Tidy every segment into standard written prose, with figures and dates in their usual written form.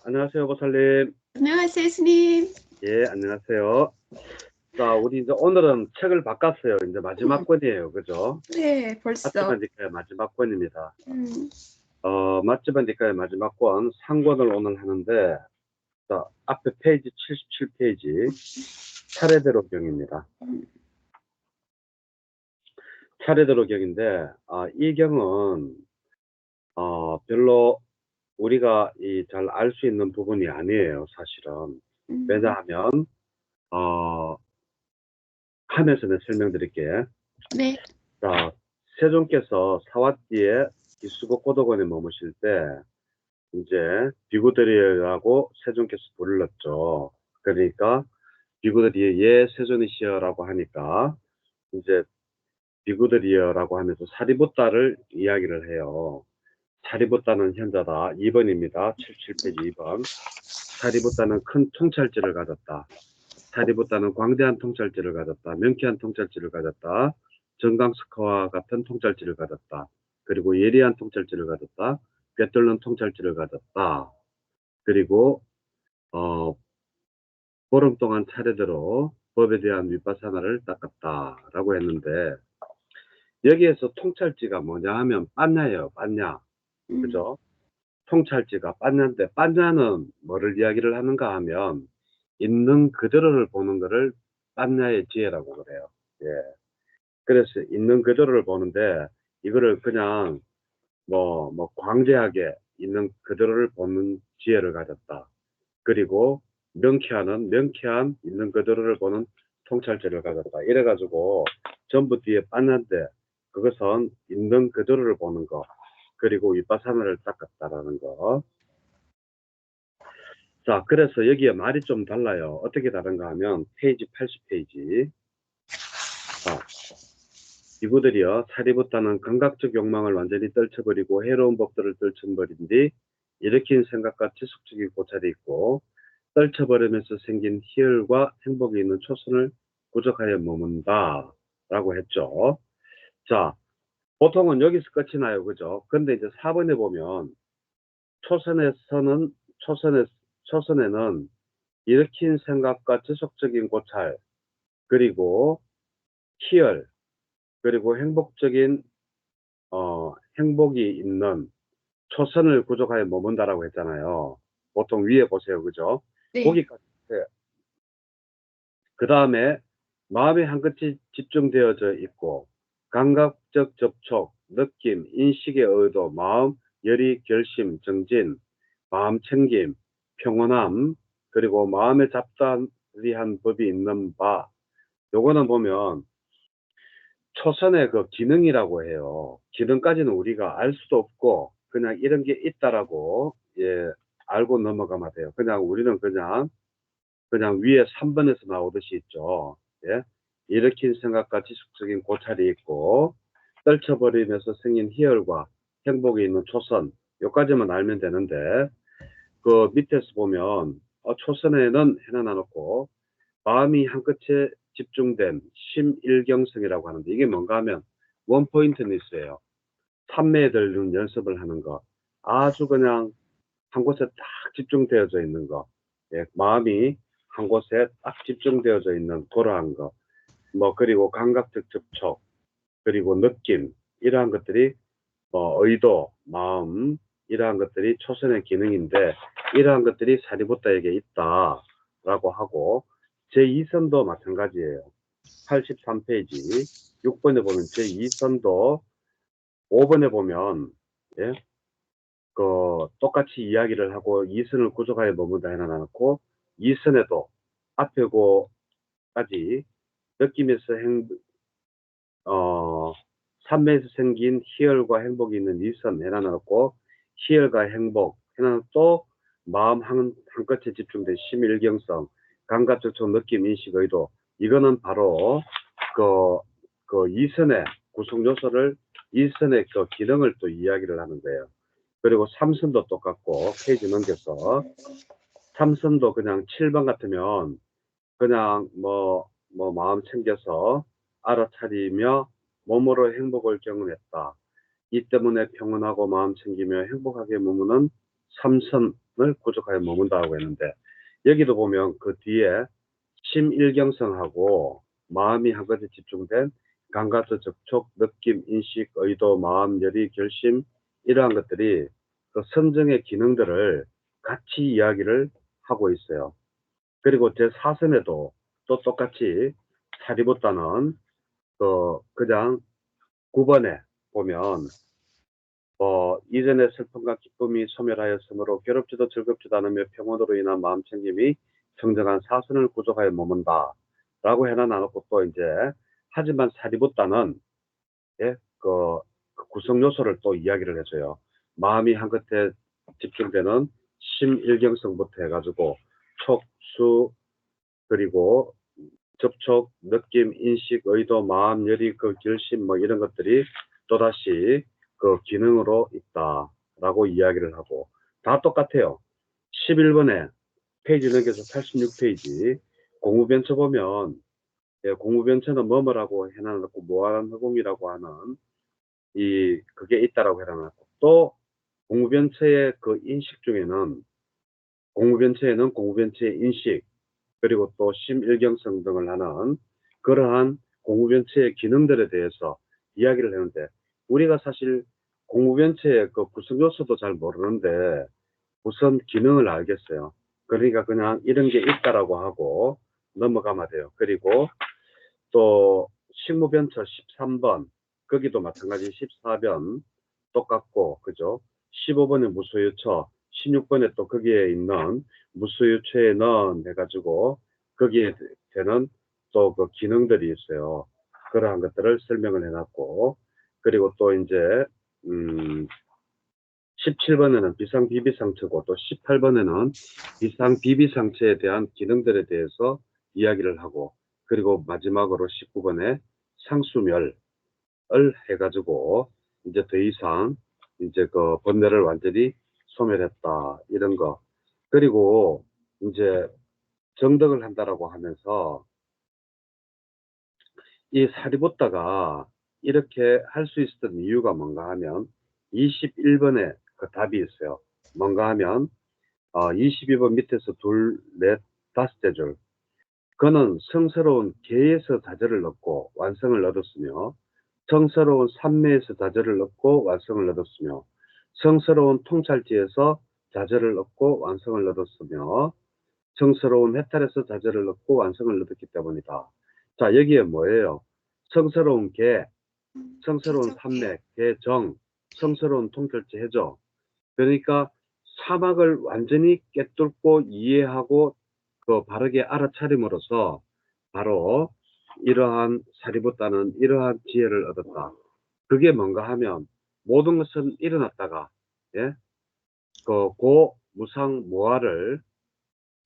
안녕하세요, 보살님. 안녕하세요, 스님. 예, 안녕하세요. 자, 우리 이제 오늘은 책을 바꿨어요. 이제 마지막 권이에요. 그죠? 네, 벌써. 맛집한 뒷가의 마지막 권입니다. 음, 맛집한 뒷가의 마지막 권, 상권을 오늘 하는데, 자, 앞에 페이지 77페이지, 차례대로 경입니다. 차례대로 경인데, 이 경은, 별로 우리가 잘 알 수 있는 부분이 아니에요, 사실은. 왜냐하면, 어, 하면서 내가 설명드릴게요. 네. 자, 세종께서 사왓기에 기수국 고도관에 머무실 때 이제 비구들이라고 세종께서 불렀죠. 그러니까 비구들이 예 세존이시여라고 하니까 이제 비구들이여라고 하면서 사리부따를 이야기를 해요. 사리부따는 현자다. 2번입니다. 77페이지 2번. 사리부따는 큰 통찰지를 가졌다. 사리부따는 광대한 통찰지를 가졌다. 명쾌한 통찰지를 가졌다. 정강스커와 같은 통찰지를 가졌다. 그리고 예리한 통찰지를 가졌다. 꿰뚫는 통찰지를 가졌다. 그리고 보름 동안 차례대로 법에 대한 윗바사나를 닦았다라고 했는데 여기에서 통찰지가 뭐냐 하면 빤냐예요. 빤냐. 그죠? 통찰지가 빤냐인데 빤냐는 뭐를 이야기를 하는가 하면 있는 그대로를 보는 것을 빤냐의 지혜라고 그래요. 예. 그래서 있는 그대로를 보는데 이거를 그냥 광대하게 있는 그대로를 보는 지혜를 가졌다. 그리고 명쾌한 있는 그대로를 보는 통찰제를 가졌다. 이래가지고 전부 뒤에 빤는데 그것은 있는 그대로를 보는 거. 그리고 윗바사나를 닦았다라는 거. 자, 그래서 여기에 말이 좀 달라요. 어떻게 다른가 하면 페이지 80페이지. 이구들이여 사리부따는 감각적 욕망을 완전히 떨쳐버리고 해로운 법들을 떨쳐버린 뒤 일으킨 생각과 지속적인 고찰이 있고 떨쳐버리면서 생긴 희열과 행복이 있는 초선을 구족하여 머문다 라고 했죠. 자, 보통은 여기서 끝이 나요. 그죠? 근데 이제 4번에 보면 초선에는 일으킨 생각과 지속적인 고찰 그리고 희열 그리고 행복이 있는 초선을 구족하여 머문다라고 했잖아요. 보통 위에 보세요. 그죠? 네. 거기까지 보세요. 그 다음에 마음의 한 끝이 집중되어져 있고 감각적 접촉, 느낌, 인식의 의도, 마음, 열의, 결심, 정진, 마음 챙김, 평온함, 그리고 마음의 잡다리한 법이 있는 바 요거는 보면 초선의 그 기능이라고 해요. 기능까지는 우리가 알 수도 없고 그냥 이런 게 있다라고 알고 넘어가면 돼요. 그냥 우리는 그냥 위에 3번에서 나오듯이 있죠. 예? 일으킨 생각과 지속적인 고찰이 있고 떨쳐버리면서 생긴 희열과 행복이 있는 초선 요까지만 알면 되는데 그 밑에서 보면 초선에는 해놔놓고 마음이 한 끝에 집중된 심일경성이라고 하는데 이게 뭔가 하면 원포인트 있어요. 판매에 들는 연습을 하는 거. 아주 그냥 한 곳에 딱 집중되어져 있는 거. 예, 마음이 한 곳에 딱 집중되어져 있는 그러한 거. 그리고 감각적 접촉, 그리고 느낌, 이러한 것들이 의도, 마음, 이러한 것들이 초선의 기능인데 이러한 것들이 사리부따에게 있다라고 하고 제2선도 마찬가지예요. 83페이지 6번에 보면 제2선도 5번에 보면 예? 똑같이 이야기를 하고 2선을 구족하여 머문다 해놔놓고 2선에도 앞에 고까지 느낌에서 삼매에서 생긴 희열과 행복이 있는 2선 해놔놓고 희열과 행복 해놔놓고 또 마음 한 끝에 집중된 심일경성 감각적촉 느낌 인식 의도 이거는 바로 그 2선의 구성 요소를 2선의 그 기능을 또 이야기를 하는 거예요. 그리고 3선도 똑같고 페이지 넘겨서 3선도 그냥 7번 같으면 그냥 마음 챙겨서 알아차리며 몸으로 행복을 경험했다. 이 때문에 평온하고 마음 챙기며 행복하게 머무는 삼선을 구족하여 머문다고 했는데 여기도 보면 그 뒤에 심일경성하고 마음이 한 가지 집중된 감각적 접촉, 느낌, 인식, 의도, 마음, 열의, 결심 이러한 것들이 그 선정의 기능들을 같이 이야기를 하고 있어요. 그리고 제4선에도 또 똑같이 사리부타는 그냥 9번에 보면 이전의 슬픔과 기쁨이 소멸하였으므로 괴롭지도 즐겁지도 않으며 평온으로 인한 마음챙김이 청정한 사선을 구족하여 머문다 라고 해놔놓고 또 이제 하지만 사리부타는 예, 그 구성 요소를 또 이야기를 해줘요. 마음이 한 끝에 집중되는 심일경성부터 해가지고 촉수 그리고 접촉, 느낌, 인식, 의도, 마음, 열의, 그 결심 뭐 이런 것들이 또다시 그 기능으로 있다라고 이야기를 하고 다 똑같아요. 11번에 페이지 넘겨서 86페이지 공무변처 보면 공무변처는 뭐뭐라고 해놔놓고 무한한 허공이라고 하는 그게 있다라고 해놔놓고 또 공무변처의 그 인식 중에는 공무변처의 인식 그리고 또 심일경성 등을 하는 그러한 공무변체의 기능들에 대해서 이야기를 했는데 우리가 사실 공무변체의 그 구성 요소도 잘 모르는데 우선 기능을 알겠어요. 그러니까 그냥 이런 게 있다라고 하고 넘어가면 돼요. 그리고 또 식무변처 13번 거기도 마찬가지 14번 똑같고 그죠? 15번에 무소유처 16번에 또 거기에 있는 무소유처에 넣은 해가지고 거기에 되는 또 그 기능들이 있어요. 그러한 것들을 설명을 해놨고 그리고 또 이제 17번에는 비상비비상처고 또 18번에는 비상비비상처에 대한 기능들에 대해서 이야기를 하고 그리고 마지막으로 19번에 상수멸을 해가지고 이제 더 이상 이제 그 번뇌를 완전히 소멸했다 이런 거 그리고 이제 정덕을 한다라고 하면서 이 사리부타가 이렇게 할 수 있었던 이유가 뭔가 하면 21번에 그 답이 있어요. 뭔가 하면 22번 밑에서 둘, 넷, 다섯째 줄. 그는 성스러운 계에서 자절을 얻고 완성을 얻었으며 성스러운 삼매에서 자절을 얻고 완성을 얻었으며 성스러운 통찰지에서 자절을 얻고 완성을 얻었으며 성스러운 해탈에서 자절을 얻고 완성을 얻었기 때문이다. 자 여기에 뭐예요? 성스러운 계, 성스러운 삼매, 계정, 성스러운 통찰지 해죠. 그러니까 사막을 완전히 꿰뚫고 이해하고 그 바르게 알아차림으로써 바로 이러한 사리부타는 이러한 지혜를 얻었다. 그게 뭔가 하면 모든 것은 일어났다가 예? 그 무상무화를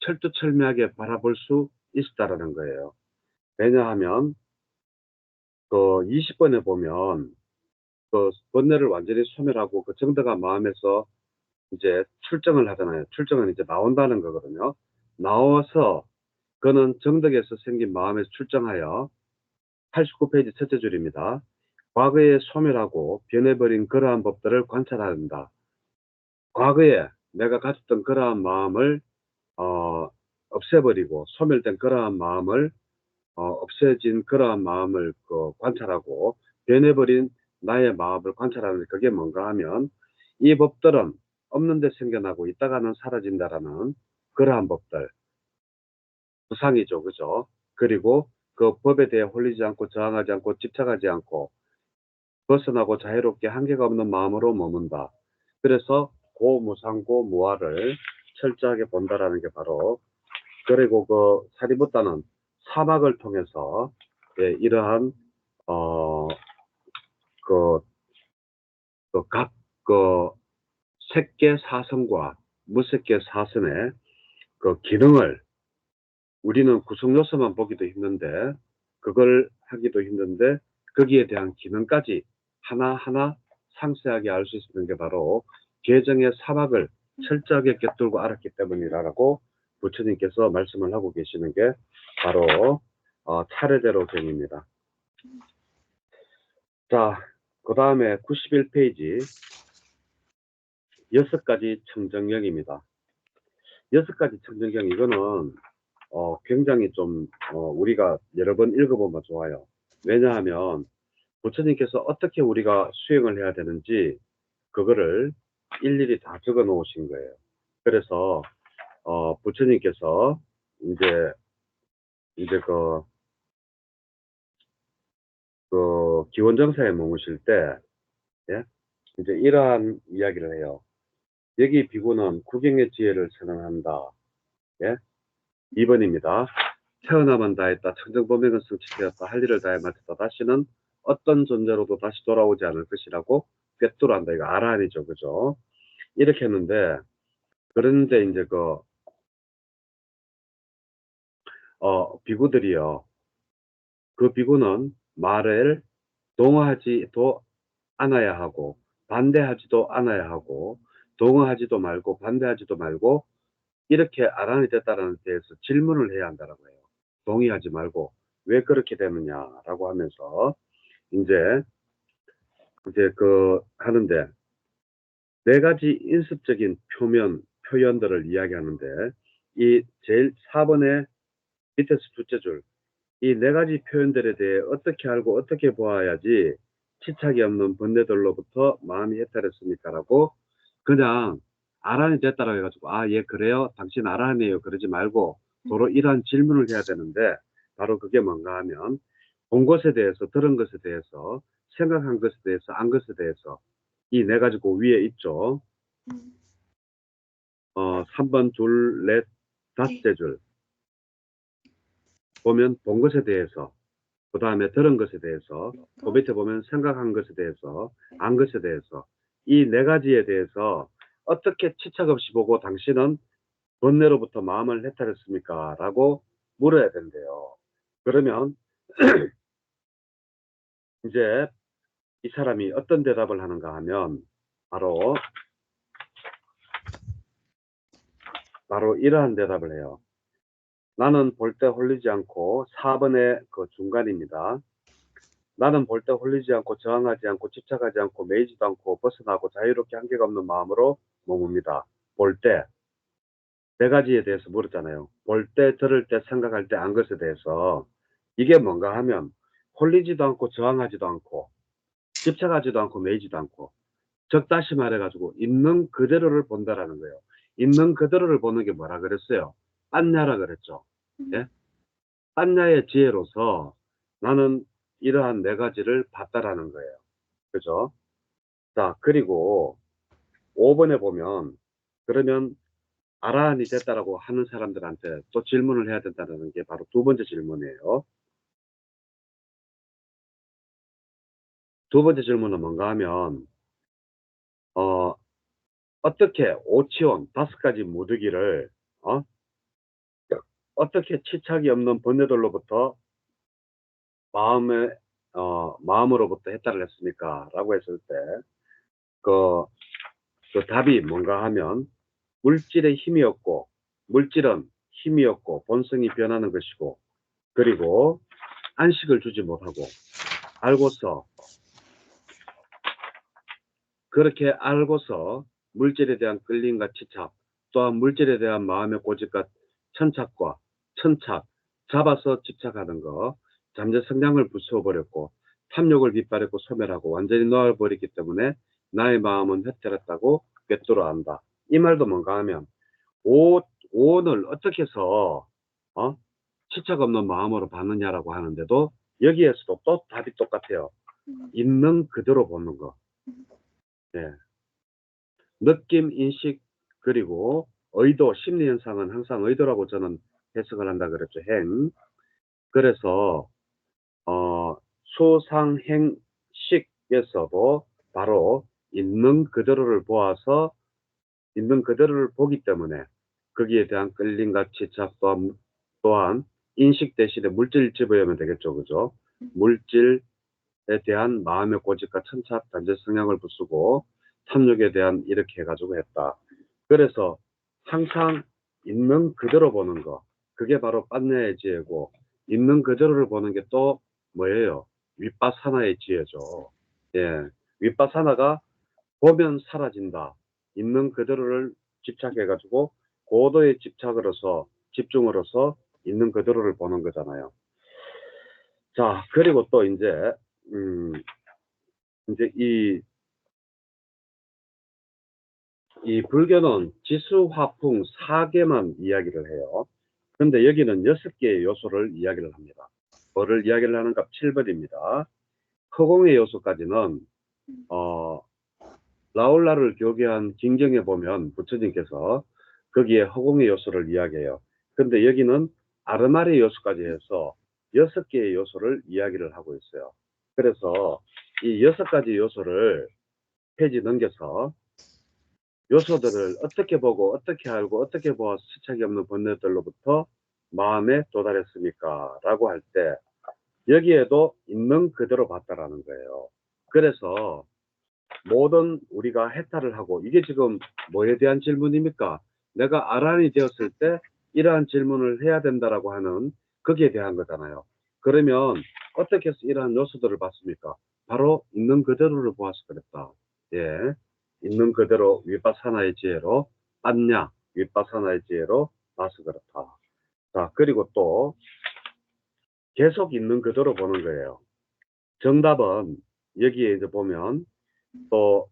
철두철미하게 바라볼 수 있었다라는 거예요. 왜냐하면 그 20번에 보면 그 번뇌를 완전히 소멸하고 그 정덕한 마음에서 이제 출정을 하잖아요. 출정은 이제 나온다는 거거든요. 나와서 그는 정덕에서 생긴 마음에서 출정하여 89페이지 첫째 줄입니다. 과거에 소멸하고 변해버린 그러한 법들을 관찰한다. 과거에 내가 가졌던 그러한 마음을 없애버리고 소멸된 그러한 마음을 없어진 그러한 마음을 관찰하고 변해버린 나의 마음을 관찰하는 그게 뭔가 하면 이 법들은 없는 데 생겨나고 있다가는 사라진다라는 그러한 법들 부상이죠. 그죠? 그리고 그 법에 대해 홀리지 않고 저항하지 않고 집착하지 않고 벗어나고 자유롭게 한계가 없는 마음으로 머문다. 그래서 고무상고 무아를 철저하게 본다라는 게 바로 그리고 그 사리부타는 사막을 통해서 예, 이러한 각 색계 사선과 무색계 사선의 그 기능을 우리는 구성 요소만 보기도 힘든데 그걸 하기도 힘든데 거기에 대한 기능까지 하나하나 상세하게 알 수 있는 게 바로 계정의 사막을 철저하게 꿰뚫고 알았기 때문이라고 부처님께서 말씀을 하고 계시는 게 바로 차례대로 경입니다. 자, 그 다음에 91페이지 6가지 청정경입니다. 6가지 청정경, 이거는 굉장히 좀 우리가 여러 번 읽어보면 좋아요. 왜냐하면 부처님께서 어떻게 우리가 수행을 해야 되는지 그거를 일일이 다 적어 놓으신 거예요. 그래서 부처님께서 이제 그 기원정사에 머무실 때, 예? 이제 이러한 이야기를 해요. 여기 비구는 구경의 지혜를 선언한다. 예? 2번입니다. 태어나만 다했다. 청정범행은 성취되었다. 할 일을 다해 마쳤다. 다시는 어떤 존재로도 다시 돌아오지 않을 것이라고 꿰뚫어한다. 이거 아라한이죠. 그죠? 이렇게 했는데, 그런데 이제 비구들이요. 그 비구는 말을 동의하지도 않아야 하고, 반대하지도 않아야 하고, 동의하지도 말고, 반대하지도 말고, 이렇게 아란이 됐다는 데 대해서 질문을 해야 한다라고 해요. 동의하지 말고, 왜 그렇게 되느냐라고 하면서, 이제 하는데, 4가지 인습적인 표현들을 이야기하는데, 이 제일 4번의 밑에서 둘째 줄, 이 4가지 표현들에 대해 어떻게 알고 어떻게 보아야지 치착이 없는 번뇌들로부터 마음이 해탈했습니까라고 그냥 아란이 됐다라고 해가지고 예 그래요 당신 아란이에요 그러지 말고 도로 이러한 질문을 해야 되는데 바로 그게 뭔가 하면 본 것에 대해서 들은 것에 대해서 생각한 것에 대해서 안 것에 대해서 이 4가지 그 위에 있죠. 3번 둘 넷 다섯째 줄 보면 본 것에 대해서, 그 다음에 들은 것에 대해서, 그 밑에 보면 생각한 것에 대해서, 안 것에 대해서, 이 4가지에 대해서 어떻게 치착 없이 보고 당신은 번뇌로부터 마음을 해탈했습니까? 라고 물어야 된대요. 그러면 이제 이 사람이 어떤 대답을 하는가 하면 바로 이러한 대답을 해요. 나는 볼 때 홀리지 않고 4번의 그 중간입니다. 나는 볼 때 홀리지 않고 저항하지 않고 집착하지 않고 매이지도 않고 벗어나고 자유롭게 한계가 없는 마음으로 머뭅니다. 볼 때 4가지에 대해서 물었잖아요. 볼 때, 들을 때, 생각할 때, 안 것에 대해서 이게 뭔가 하면 홀리지도 않고 저항하지도 않고 집착하지도 않고 매이지도 않고 즉 다시 말해가지고 있는 그대로를 본다라는 거예요. 있는 그대로를 보는 게 뭐라 그랬어요? 빤냐라 그랬죠. 예? 빤냐의 지혜로서 나는 이러한 4가지를 봤다라는 거예요. 그죠? 자, 그리고 5번에 보면, 그러면 아라한이 됐다라고 하는 사람들한테 또 질문을 해야 된다는 게 바로 2번째 질문이에요. 2번째 질문은 뭔가 하면, 어떻게 오치원 5가지 무드기를, 어떻게 치착이 없는 번뇌들로부터 마음으로부터 해탈을 했습니까? 라고 했을 때, 그, 그 답이 뭔가 하면, 물질의 힘이 없고, 물질은 힘이 없고, 본성이 변하는 것이고, 그리고 안식을 주지 못하고, 그렇게 알고서 물질에 대한 끌림과 치착, 또한 물질에 대한 마음의 고집과 천착, 잡아서 집착하는 거, 잠재 성량을 부수어버렸고, 탐욕을 빗발했고 소멸하고 완전히 놓아버렸기 때문에 나의 마음은 훼손했다고 꿰뚫어 안다. 이 말도 뭔가 하면, 오온을 어떻게 해서, 치착 없는 마음으로 받느냐라고 하는데도 여기에서도 또 답이 똑같아요. 있는 그대로 보는 거. 예. 느낌, 인식, 그리고 의도, 심리현상은 항상 의도라고 저는 해석을 한다 그랬죠. 행. 그래서, 수상행식에서도 바로 있는 그대로를 보아서 있는 그대로를 보기 때문에 거기에 대한 끌림과 집착 또한 인식 대신에 물질을 집어야면 되겠죠. 그죠? 물질에 대한 마음의 고집과 천착, 단죄 성향을 부수고 탐욕에 대한 이렇게 해가지고 했다. 그래서 항상 있는 그대로 보는 거. 그게 바로 빤냐의 지혜고 있는 그대로를 보는 게 또 뭐예요? 윗바사나의 지혜죠. 예. 윗바사나가 보면 사라진다. 있는 그대로를 집착해가지고 고도의 집중으로서 있는 그대로를 보는 거잖아요. 자, 그리고 또 이제 이 불교는 지수화풍 4개만 이야기를 해요. 근데 여기는 6개의 요소를 이야기를 합니다. 뭐를 이야기를 하는가? 7번입니다. 허공의 요소까지는 라울라를 교계한 김경에 보면 부처님께서 거기에 허공의 요소를 이야기해요. 근데 여기는 아르마리의 요소까지 해서 6개의 요소를 이야기를 하고 있어요. 그래서 이 6가지 요소를 페이지 넘겨서 요소들을 어떻게 보고 어떻게 알고 어떻게 보아 수착이 없는 번뇌들로부터 마음에 도달했습니까? 라고 할 때 여기에도 있는 그대로 봤다라는 거예요. 그래서 모든 우리가 해탈을 하고 이게 지금 뭐에 대한 질문입니까? 내가 아란이 되었을 때 이러한 질문을 해야 된다라고 하는 거기에 대한 거잖아요. 그러면 어떻게 해서 이러한 요소들을 봤습니까? 바로 있는 그대로를 보아서 그랬다. 예, 있는 그대로 위파사나의 지혜로 빤냐 위파사나의 지혜로 봐서 그렇다. 자, 그리고 또 계속 있는 그대로 보는 거예요. 정답은 여기에 이제 보면 또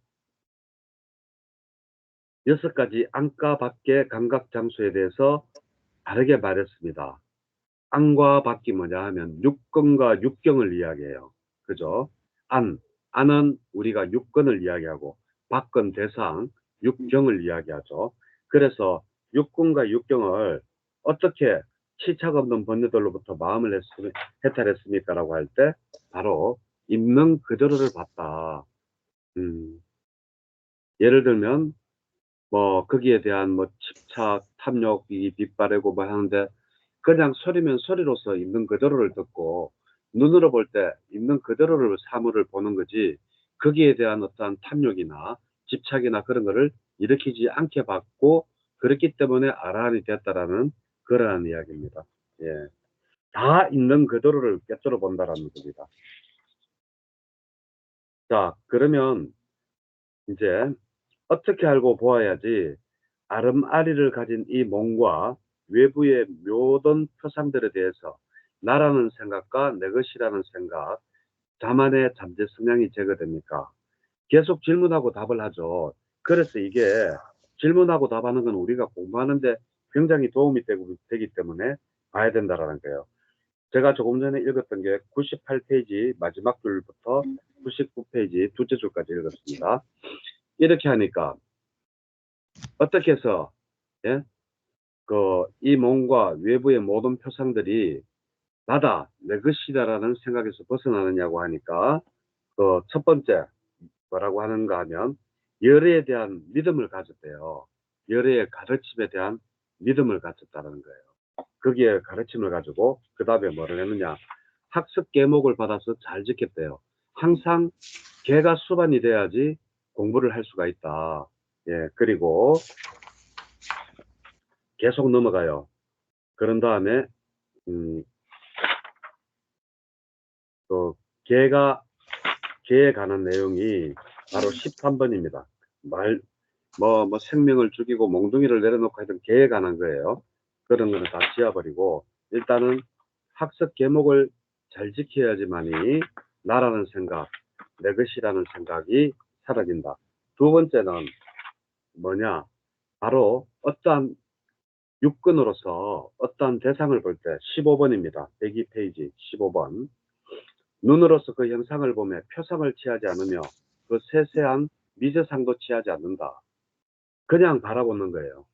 6가지 안과 밖의 감각 장소에 대해서 다르게 말했습니다. 안과 밖이 뭐냐 하면 육근과 육경을 이야기해요. 그죠? 안은 우리가 육근을 이야기하고 밖은 대상, 육경을 이야기하죠. 그래서 육근과 육경을 어떻게 치착 없는 번뇌들로부터 마음을 해탈했습니까? 라고 할 때 바로 있는 그대로를 봤다. 예를 들면 뭐 거기에 대한 뭐 집착, 탐욕이 빗바래고 뭐 하는데 그냥 소리면 소리로서 있는 그대로를 듣고 눈으로 볼 때 있는 그대로를 사물을 보는 거지 거기에 대한 어떠한 탐욕이나 집착이나 그런 거를 일으키지 않게 봤고 그렇기 때문에 아라한이 됐다라는 그러한 이야기입니다. 예. 다 있는 그대로를 꿰뚫어 본다라는 겁니다. 자, 그러면 이제 어떻게 알고 보아야지 아름아리를 가진 이 몸과 외부의 모든 표상들에 대해서 나라는 생각과 내 것이라는 생각, 자만의 잠재 성향이 제거됩니까? 계속 질문하고 답을 하죠. 그래서 이게 질문하고 답하는 건 우리가 공부하는데 굉장히 도움이 되기 때문에 봐야 된다라는 거예요. 제가 조금 전에 읽었던 게 98페이지 마지막 줄부터 99페이지 둘째 줄까지 읽었습니다. 이렇게 하니까 어떻게 해서 예? 이 몸과 외부의 모든 표상들이 나다, 내 것이다라는 생각에서 벗어나느냐고 하니까 첫 번째 뭐라고 하는가 하면 열애에 대한 믿음을 가졌대요. 열애의 가르침에 대한 믿음을 가졌다는 거예요. 거기에 가르침을 가지고 그 다음에 뭐를 했느냐 학습 계목을 받아서 잘 지켰대요. 항상 개가 수반이 돼야지 공부를 할 수가 있다. 예, 그리고 계속 넘어가요. 그런 다음에 개에 관한 내용이 바로 13번입니다. 생명을 죽이고 몽둥이를 내려놓고 하여튼 개에 관한 거예요. 그런 거는 다 지워버리고 일단은 학습 계목을 잘 지켜야지만이 나라는 생각, 내 것이라는 생각이 사라진다. 두 번째는 뭐냐? 바로 어떠한 육근으로서 어떠한 대상을 볼 때 15번입니다. 102페이지 15번. 눈으로서 그 형상을 보며 표상을 취하지 않으며 그 세세한 미세상도 취하지 않는다. 그냥 바라보는 거예요.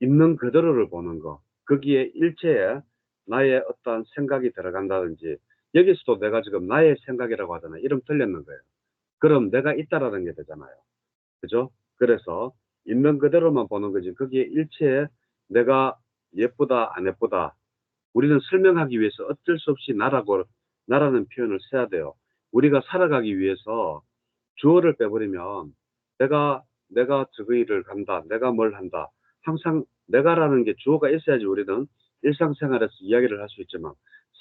있는 그대로를 보는 거. 거기에 일체에 나의 어떠한 생각이 들어간다든지 여기서도 내가 지금 나의 생각이라고 하잖아요. 이름 틀렸는 거예요. 그럼 내가 있다라는 게 되잖아요. 그죠? 그래서 있는 그대로만 보는 거지 거기에 일체에 내가 예쁘다 안 예쁘다 우리는 설명하기 위해서 어쩔 수 없이 나라는 표현을 써야 돼요. 우리가 살아가기 위해서 주어를 빼버리면 내가 저거 일을 간다. 내가 뭘 한다. 항상 내가라는 게 주어가 있어야지 우리는 일상생활에서 이야기를 할 수 있지만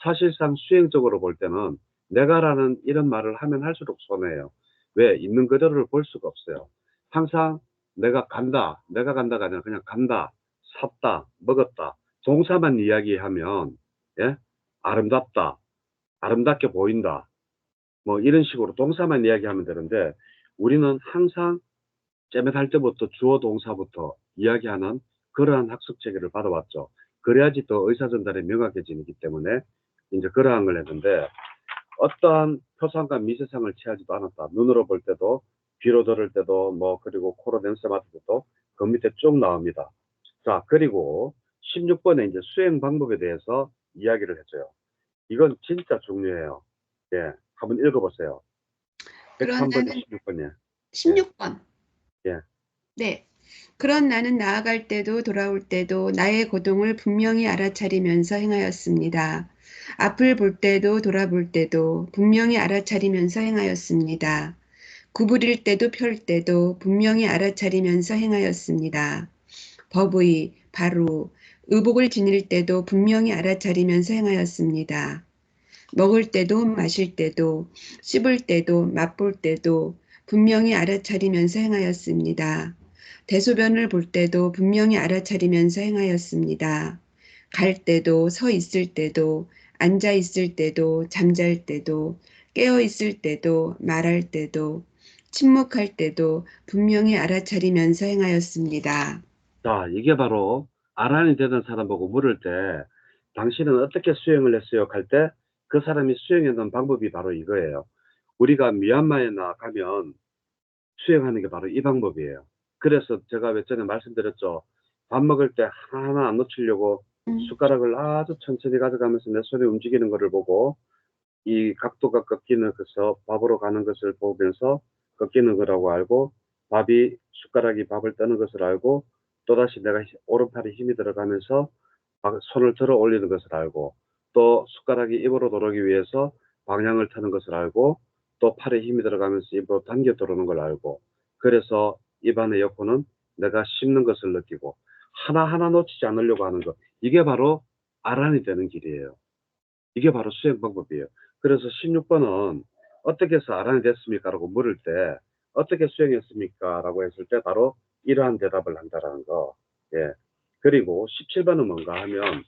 사실상 수행적으로 볼 때는 내가라는 이런 말을 하면 할수록 손해예요. 왜? 있는 그대로를 볼 수가 없어요. 항상 내가 간다가 아니라 그냥 간다, 샀다, 먹었다. 동사만 이야기하면, 예? 아름답다, 아름답게 보인다. 뭐 이런 식으로 동사만 이야기하면 되는데, 우리는 항상 쨈할 때부터 주어 동사부터 이야기하는 그러한 학습 체계를 받아왔죠. 그래야지 더 의사전달이 명확해지기 때문에 이제 그러한 걸 했는데, 어떠한 표상과 미세상을 취하지도 않았다. 눈으로 볼 때도, 귀로 들을 때도, 뭐, 그리고 코로 냄새 맡을 때도 그 밑에 쭉 나옵니다. 자, 그리고 16번에 이제 수행 방법에 대해서 이야기를 해줘요. 이건 진짜 중요해요. 예, 한번 읽어보세요. 그런 103번에 나는 16번이에요. 예, 16번. 예. 네. 그런 나는 나아갈 때도 돌아올 때도 나의 고통을 분명히 알아차리면서 행하였습니다. 앞을 볼 때도 돌아볼 때도 분명히 알아차리면서 행하였습니다. 구부릴 때도 펼 때도 분명히 알아차리면서 행하였습니다. 법의, 바로, 의복을 지닐 때도 분명히 알아차리면서 행하였습니다. 먹을 때도 마실 때도 씹을 때도 맛볼 때도 분명히 알아차리면서 행하였습니다. 대소변을 볼 때도 분명히 알아차리면서 행하였습니다. 갈 때도 서 있을 때도 앉아 있을 때도 잠잘 때도 깨어 있을 때도 말할 때도 침묵할 때도 분명히 알아차리면서 행하였습니다. 자, 이게 바로 아란이 되는 사람 보고 물을 때 당신은 어떻게 수행을 했어요? 할 때 그 사람이 수행했던 방법이 바로 이거예요. 우리가 미얀마에 나가면 수행하는 게 바로 이 방법이에요. 그래서 제가 몇 전에 말씀드렸죠. 밥 먹을 때 하나하나 안 놓치려고 숟가락을 아주 천천히 가져가면서 내 손이 움직이는 것을 보고 이 각도가 꺾이는 것서 밥으로 가는 것을 보면서 꺾이는 거라고 알고 밥이 숟가락이 밥을 떠는 것을 알고 또다시 내가 오른팔에 힘이 들어가면서 손을 들어 올리는 것을 알고 또 숟가락이 입으로 들어오기 위해서 방향을 트는 것을 알고 또 팔에 힘이 들어가면서 입으로 당겨 들어오는 걸 알고 그래서 입안의 여포는 내가 씹는 것을 느끼고 하나하나 놓치지 않으려고 하는 것 이게 바로 아란이 되는 길이에요. 이게 바로 수행 방법이에요. 그래서 16번은 어떻게 해서 아란이 됐습니까? 라고 물을 때 어떻게 수행했습니까? 라고 했을 때 바로 이러한 대답을 한다라는 거. 예. 그리고 17번은 뭔가 하면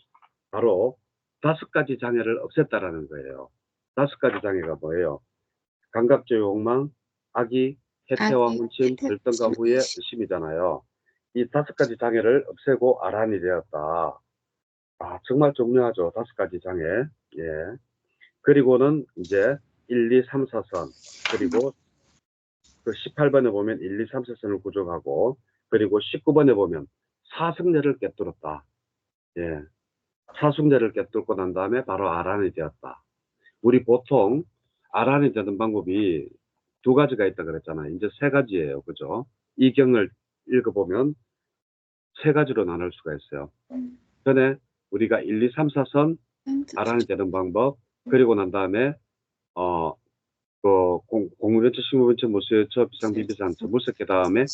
바로 5가지 장애를 없앴다라는 거예요. 5가지 장애가 뭐예요? 감각적 욕망, 악의, 해태와 아기, 혼침, 들뜬가 후에 의심이잖아요. 이 5가지 장애를 없애고 아란이 되었다. 아, 정말 중요하죠. 5가지 장애. 예. 그리고는 이제 1, 2, 3, 4선. 그리고 그 18번에 보면 1, 2, 3, 4선을 구족하고, 그리고 19번에 보면 사승례를 깨뚫었다. 예. 사승례를 깨뚫고 난 다음에 바로 아란이 되었다. 우리 보통 아란이 되는 방법이 2가지가 있다 그랬잖아요. 이제 3가지예요. 그죠? 이 경을 읽어보면 3가지로 나눌 수가 있어요. 전에 우리가 1, 2, 3, 4선 아란이 되는 방법, 그리고 난 다음에 어, 공무변처, 식무변처, 무수유처, 비상비비상처, 물색계 다음에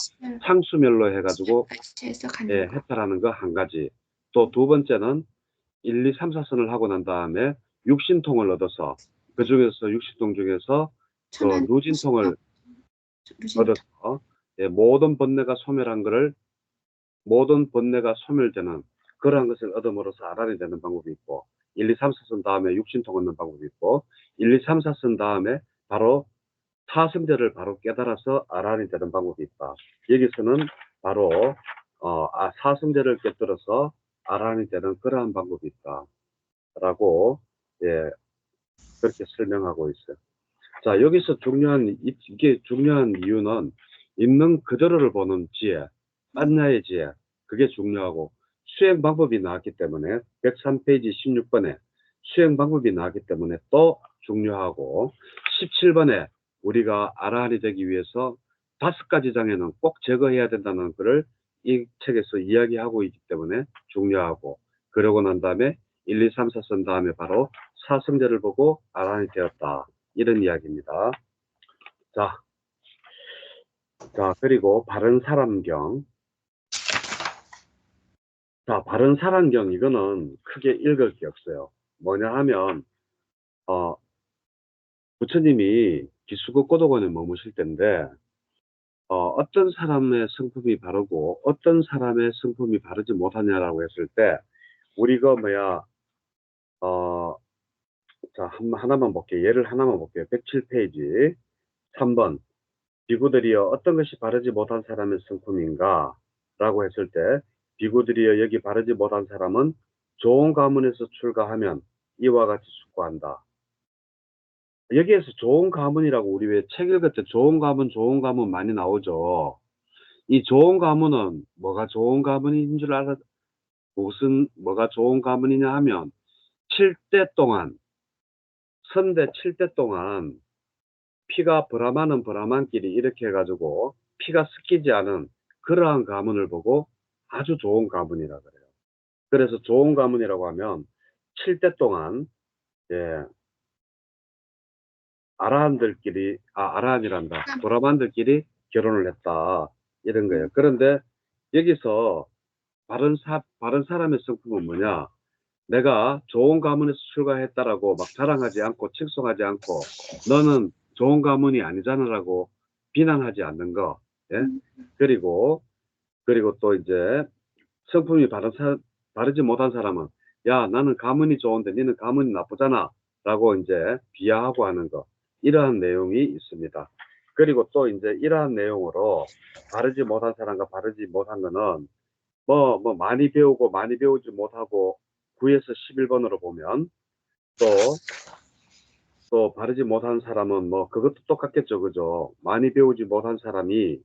상수멸로 해가지고 같이해서 예, 가는 거. 해탈하는 거 한 가지. 또 2번째는 1, 2, 3, 4선을 하고 난 다음에 육신통을 얻어서 그 중에서 육신통 중에서 그 천안 누진통을 루진통. 얻어서 예, 모든 번뇌가 소멸되는 그러한 것을 얻음으로써 아란이 되는 방법이 있고 1, 2, 3, 4선 다음에 육신통 얻는 방법이 있고 1, 2, 3, 4선 다음에 바로 타성제를 바로 깨달아서 아란이 되는 방법이 있다. 여기서는 바로 사성제를 깨뜨려서 아란이 되는 그러한 방법이 있다라고 예, 그렇게 설명하고 있어요. 자, 여기서 이게 중요한 이유는 있는 그대로를 보는 지혜, 안냐의 지혜, 그게 중요하고 수행 방법이 나왔기 때문에 103페이지 16번에 수행 방법이 나왔기 때문에 또 중요하고 17번에 우리가 아라한이 되기 위해서 5가지 장애는 꼭 제거해야 된다는 것을 이 책에서 이야기하고 있기 때문에 중요하고 그러고 난 다음에 1, 2, 3, 4선 다음에 바로 사성제를 보고 아란이 되었다. 이런 이야기입니다. 자, 그리고 바른 사람경. 자, 바른 사람경 이거는 크게 읽을 게 없어요. 뭐냐 하면 부처님이 기수국 고도관에 머무실 때인데 어떤 사람의 성품이 바르고 어떤 사람의 성품이 바르지 못하냐라고 했을 때 우리가 자, 하나만 볼게요. 예를 하나만 볼게요. 107페이지 3번 비구들이여 어떤 것이 바르지 못한 사람의 성품인가? 라고 했을 때 비구들이여 여기 바르지 못한 사람은 좋은 가문에서 출가하면 이와 같이 숙고한다. 여기에서 좋은 가문이라고 우리 왜 책 읽을 때 좋은 가문 많이 나오죠. 이 좋은 가문은 뭐가 좋은 가문인 줄 알아? 뭐가 좋은 가문이냐 하면 7대 동안 선대 7대 동안 피가 브라만은 브라만끼리 이렇게 해가지고 피가 섞이지 않은 그러한 가문을 보고 아주 좋은 가문이라 그래요. 그래서 좋은 가문이라고 하면 7대 동안 예, 아라한이란다. 브라만들끼리 결혼을 했다. 이런 거예요. 그런데 여기서 바른 사람의 성품은 뭐냐? 내가 좋은 가문에서 출가했다라고 막 자랑하지 않고 칭송하지 않고 너는 좋은 가문이 아니잖아라고 비난하지 않는 거. 예? 그리고 또 이제 성품이 바르지 못한 사람은 야 나는 가문이 좋은데 너는 가문이 나쁘잖아 라고 이제 비하하고 하는 거. 이러한 내용이 있습니다. 그리고 또 이제 이러한 내용으로 바르지 못한 사람과 바르지 못한 거는 많이 배우고 많이 배우지 못하고 9에서 11번으로 보면 또 바르지 못한 사람은 그것도 똑같겠죠. 그죠? 많이 배우지 못한 사람이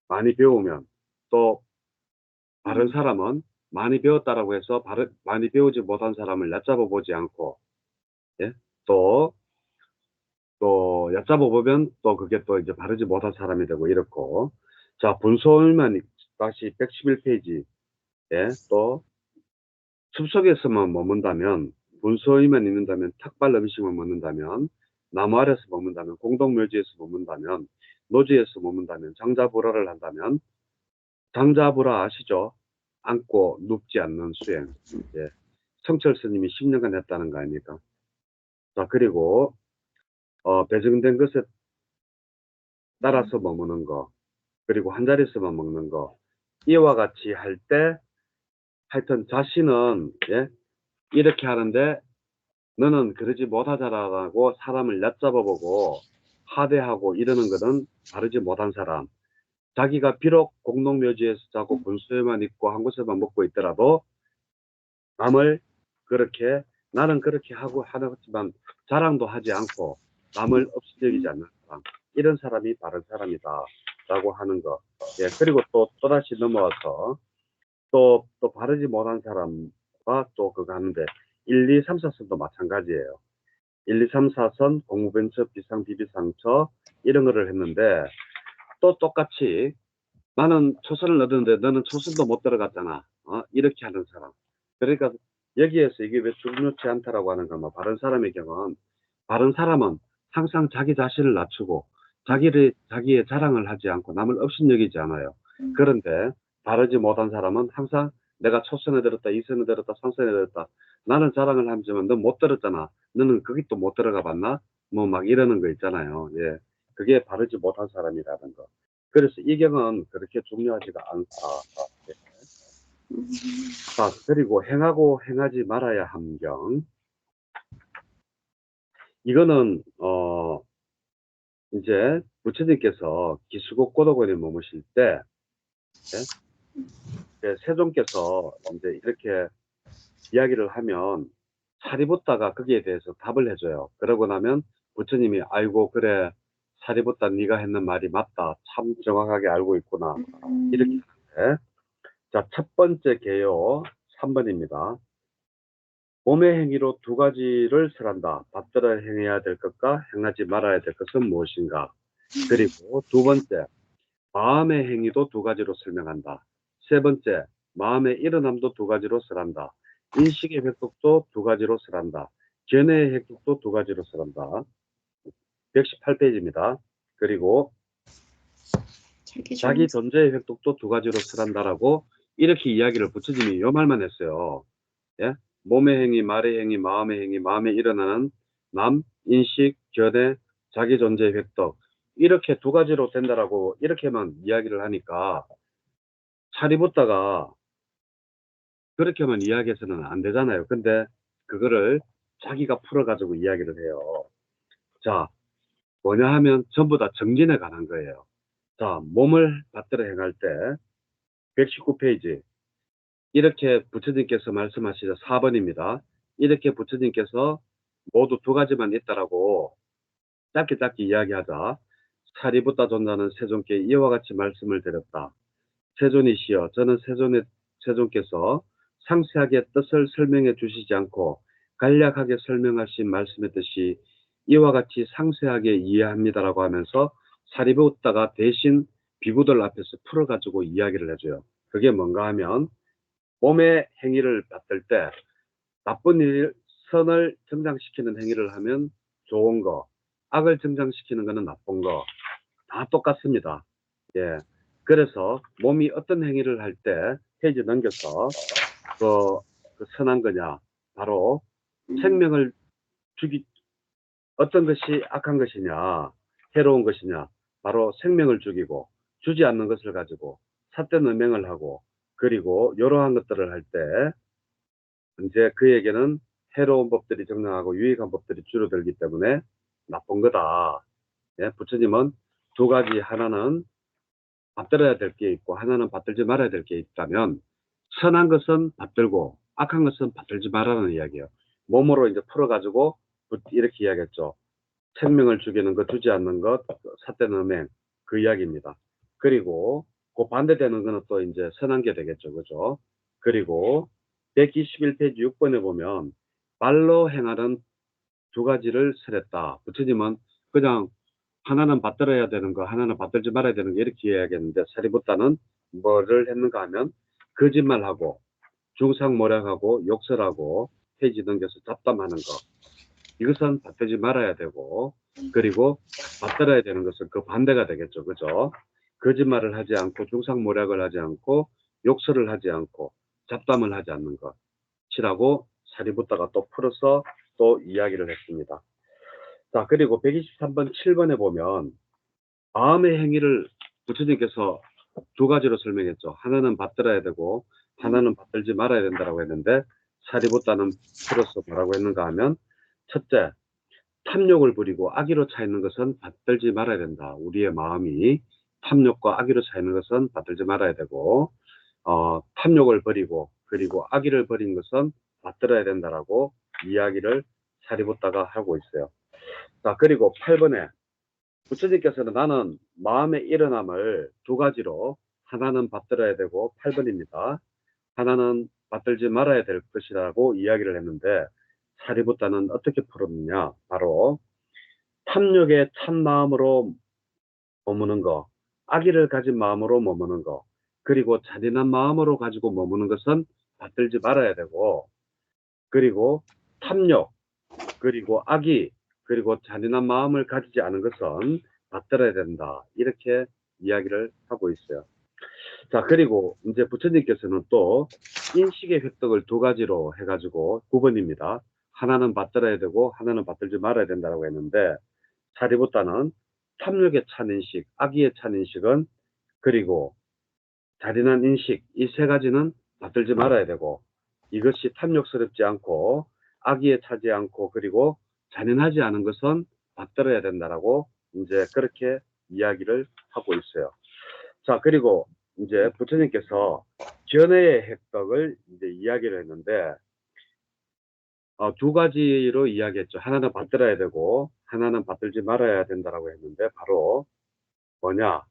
많이 배우면 또 바른 사람은 많이 배웠다라고 해서 많이 배우지 못한 사람을 얕잡아 보지 않고, 예? 또, 얕잡아 보면 또 그게 또 이제 바르지 못한 사람이 되고 이렇고. 자, 분소일만 다시 111페이지. 예? 또, 숲속에서만 머문다면, 분소이만 있는다면, 탁발 음식만 먹는다면, 나무 아래서 머문다면, 공동묘지에서 머문다면, 노지에서 머문다면, 장자불화를 한다면, 장자불화 아시죠? 앉고 눕지 않는 수행. 예. 성철 스님이 10년간 했다는 거 아닙니까? 자, 그리고, 배정된 것에 따라서 머무는 거, 그리고 한 자리에서만 먹는 거, 이와 같이 할 때, 하여튼 자신은, 예, 이렇게 하는데, 너는 그러지 못하자라고 사람을 얕잡아보고 하대하고 이러는 것은 바르지 못한 사람. 자기가 비록 공동묘지에서 자고 분수에만 있고 한 곳에만 먹고 있더라도 남을 그렇게 나는 그렇게 하고 하지만 자랑도 하지 않고 남을 없이 여기지 않는 사람. 이런 사람이 바른 사람이다. 라고 하는 거. 예, 그리고 또다시 넘어와서 또 바르지 못한 사람과 또 그거 하는데 1, 2, 3, 4선도 마찬가지예요. 1, 2, 3, 4선, 공무벤처, 비상, 비비상처 이런 거를 했는데 또 똑같이 나는 초선을 얻었는데 너는 초선도 못 들어갔잖아. 이렇게 하는 사람. 그러니까 여기에서 이게 왜 중요치 않다라고 하는 건 바른 사람의 경우는 바른 사람은 항상 자기 자신을 낮추고 자기의 자랑을 하지 않고 남을 업신여기지 않아요. 그런데 바르지 못한 사람은 항상 내가 초선에 들었다, 이선에 들었다, 삼선에 들었다. 나는 자랑을 하지만 너 못 들었잖아. 너는 거기 또 못 들어가 봤나? 뭐 막 이러는 거 있잖아요. 예. 그게 바르지 못한 사람이라는 거. 그래서 이 경은 그렇게 중요하지가 않다. 예. 자, 그리고 행하고 행하지 말아야 함경. 이거는 이제 부처님께서 기수국 고도관에 머무실 때 세종께서 이제 이렇게 이야기를 하면 사리부따가 거기에 대해서 답을 해줘요. 그러고 나면 부처님이 아이고 그래 사리부따 네가 했는 말이 맞다. 참 정확하게 알고 있구나. 이렇게 하는데 자, 첫 번째 개요 3번입니다. 몸의 행위로 두 가지를 설한다. 받들어 행해야 될 것과 행하지 말아야 될 것은 무엇인가. 그리고 두 번째, 마음의 행위도 두 가지로 설명한다. 세 번째, 마음의 일어남도 두 가지로 설한다. 인식의 획득도 두 가지로 설한다. 견해의 획득도 두 가지로 설한다. 118페이지입니다. 그리고 자기 존재의 획득도 두 가지로 설한다라고 이렇게 이야기를 부처님이 요 말만 했어요. 예? 몸의 행위, 말의 행위, 마음의 행위, 마음에 일어나는 남, 인식, 견해, 자기 존재의 획득. 이렇게 두 가지로 된다라고 이렇게만 이야기를 하니까 차리붙다가 그렇게만 이야기해서는 안 되잖아요. 근데 그거를 자기가 풀어가지고 이야기를 해요. 자, 뭐냐 하면 전부 다 정진에 관한 거예요. 자, 몸을 받들어 행할 때 119페이지 이렇게 부처님께서 말씀하시죠. 4번입니다. 이렇게 부처님께서 모두 두 가지만 있다라고 짧게 이야기하자. 사리붓다 존자는 세존께 이와 같이 말씀을 드렸다. 세존이시여, 저는 세존께서 상세하게 뜻을 설명해 주시지 않고 간략하게 설명하신 말씀의 뜻이 이와 같이 상세하게 이해합니다라고 하면서 사리붓다가 대신 비구들 앞에서 풀어가지고 이야기를 해줘요. 그게 뭔가 하면 몸의 행위를 받들 때 나쁜 일, 선을 정장시키는 행위를 하면 좋은 거, 악을 정장시키는 거는 나쁜 거, 다 똑같습니다. 예. 그래서 몸이 어떤 행위를 할 때 페이지 넘겨서 그 선한 거냐, 바로 생명을 어떤 것이 악한 것이냐, 해로운 것이냐, 바로 생명을 죽이고 주지 않는 것을 가지고 삿된 음행을 하고 그리고 이러한 것들을 할 때 이제 그에게는 해로운 법들이 정당하고 유익한 법들이 줄어들기 때문에 나쁜 거다. 예, 부처님은 두 가지, 하나는 받들어야 될 게 있고 하나는 받들지 말아야 될 게 있다면 선한 것은 받들고 악한 것은 받들지 말라는 이야기예요. 몸으로 이제 풀어가지고 이렇게 이야기했죠. 생명을 죽이는 것, 주지 않는 것, 삿된 음행, 그 이야기입니다. 그리고 그 반대되는 거는 또 이제 선한 게 되겠죠. 그죠? 그리고 121페이지 6번에 보면 말로 행하는 두 가지를 설했다. 부처님은 그냥 하나는 받들어야 되는 거, 하나는 받들지 말아야 되는 거 이렇게 이야기했는데 사리붓다는 뭐를 했는가 하면 거짓말하고 중상모략하고 욕설하고 페이지 넘겨서 잡담하는 거 이것은 받들지 말아야 되고 그리고 받들어야 되는 것은 그 반대가 되겠죠. 그죠? 거짓말을 하지 않고 중상모략을 하지 않고 욕설을 하지 않고 잡담을 하지 않는 것이라고 사리붓다가 또 풀어서 또 이야기를 했습니다. 자, 그리고 123번 7번에 보면 마음의 행위를 부처님께서 두 가지로 설명했죠. 하나는 받들어야 되고 하나는 받들지 말아야 된다고 했는데 사리붓다는 풀어서 뭐라고 했는가 하면 첫째, 탐욕을 부리고 악의로 차 있는 것은 받들지 말아야 된다. 우리의 마음이 탐욕과 악의로 차 있는 것은 받들지 말아야 되고 탐욕을 버리고 그리고 악의를 버린 것은 받들어야 된다라고 이야기를 사리붓다가 하고 있어요. 자, 그리고 8번에 부처님께서는 나는 마음의 일어남을 두 가지로 하나는 받들어야 되고 8번입니다. 하나는 받들지 말아야 될 것이라고 이야기를 했는데 사리붓다는 어떻게 풀었느냐. 바로 탐욕에 찬 마음으로 머무는 거, 악의를 가진 마음으로 머무는 거, 그리고 잔인한 마음으로 가지고 머무는 것은 받들지 말아야 되고 그리고 탐욕, 그리고 악의, 그리고 잔인한 마음을 가지지 않은 것은 받들어야 된다. 이렇게 이야기를 하고 있어요. 자, 그리고 이제 부처님께서는 또 인식의 획득을 두 가지로 해가지고 9번입니다. 하나는 받들어야 되고 하나는 받들지 말아야 된다고 했는데 사리붓다는 탐욕에 찬 인식, 악의에 찬 인식은 그리고 잔인한 인식 이 세 가지는 받들지 말아야 되고 이것이 탐욕스럽지 않고 악의에 차지 않고 그리고 잔인하지 않은 것은 받들어야 된다라고 이제 그렇게 이야기를 하고 있어요. 자, 그리고 이제 부처님께서 견해의 획득을 이제 이야기를 했는데 두 가지로 이야기했죠. 하나는 받들어야 되고 하나는 받들지 말아야 된다라고 했는데 바로 뭐냐?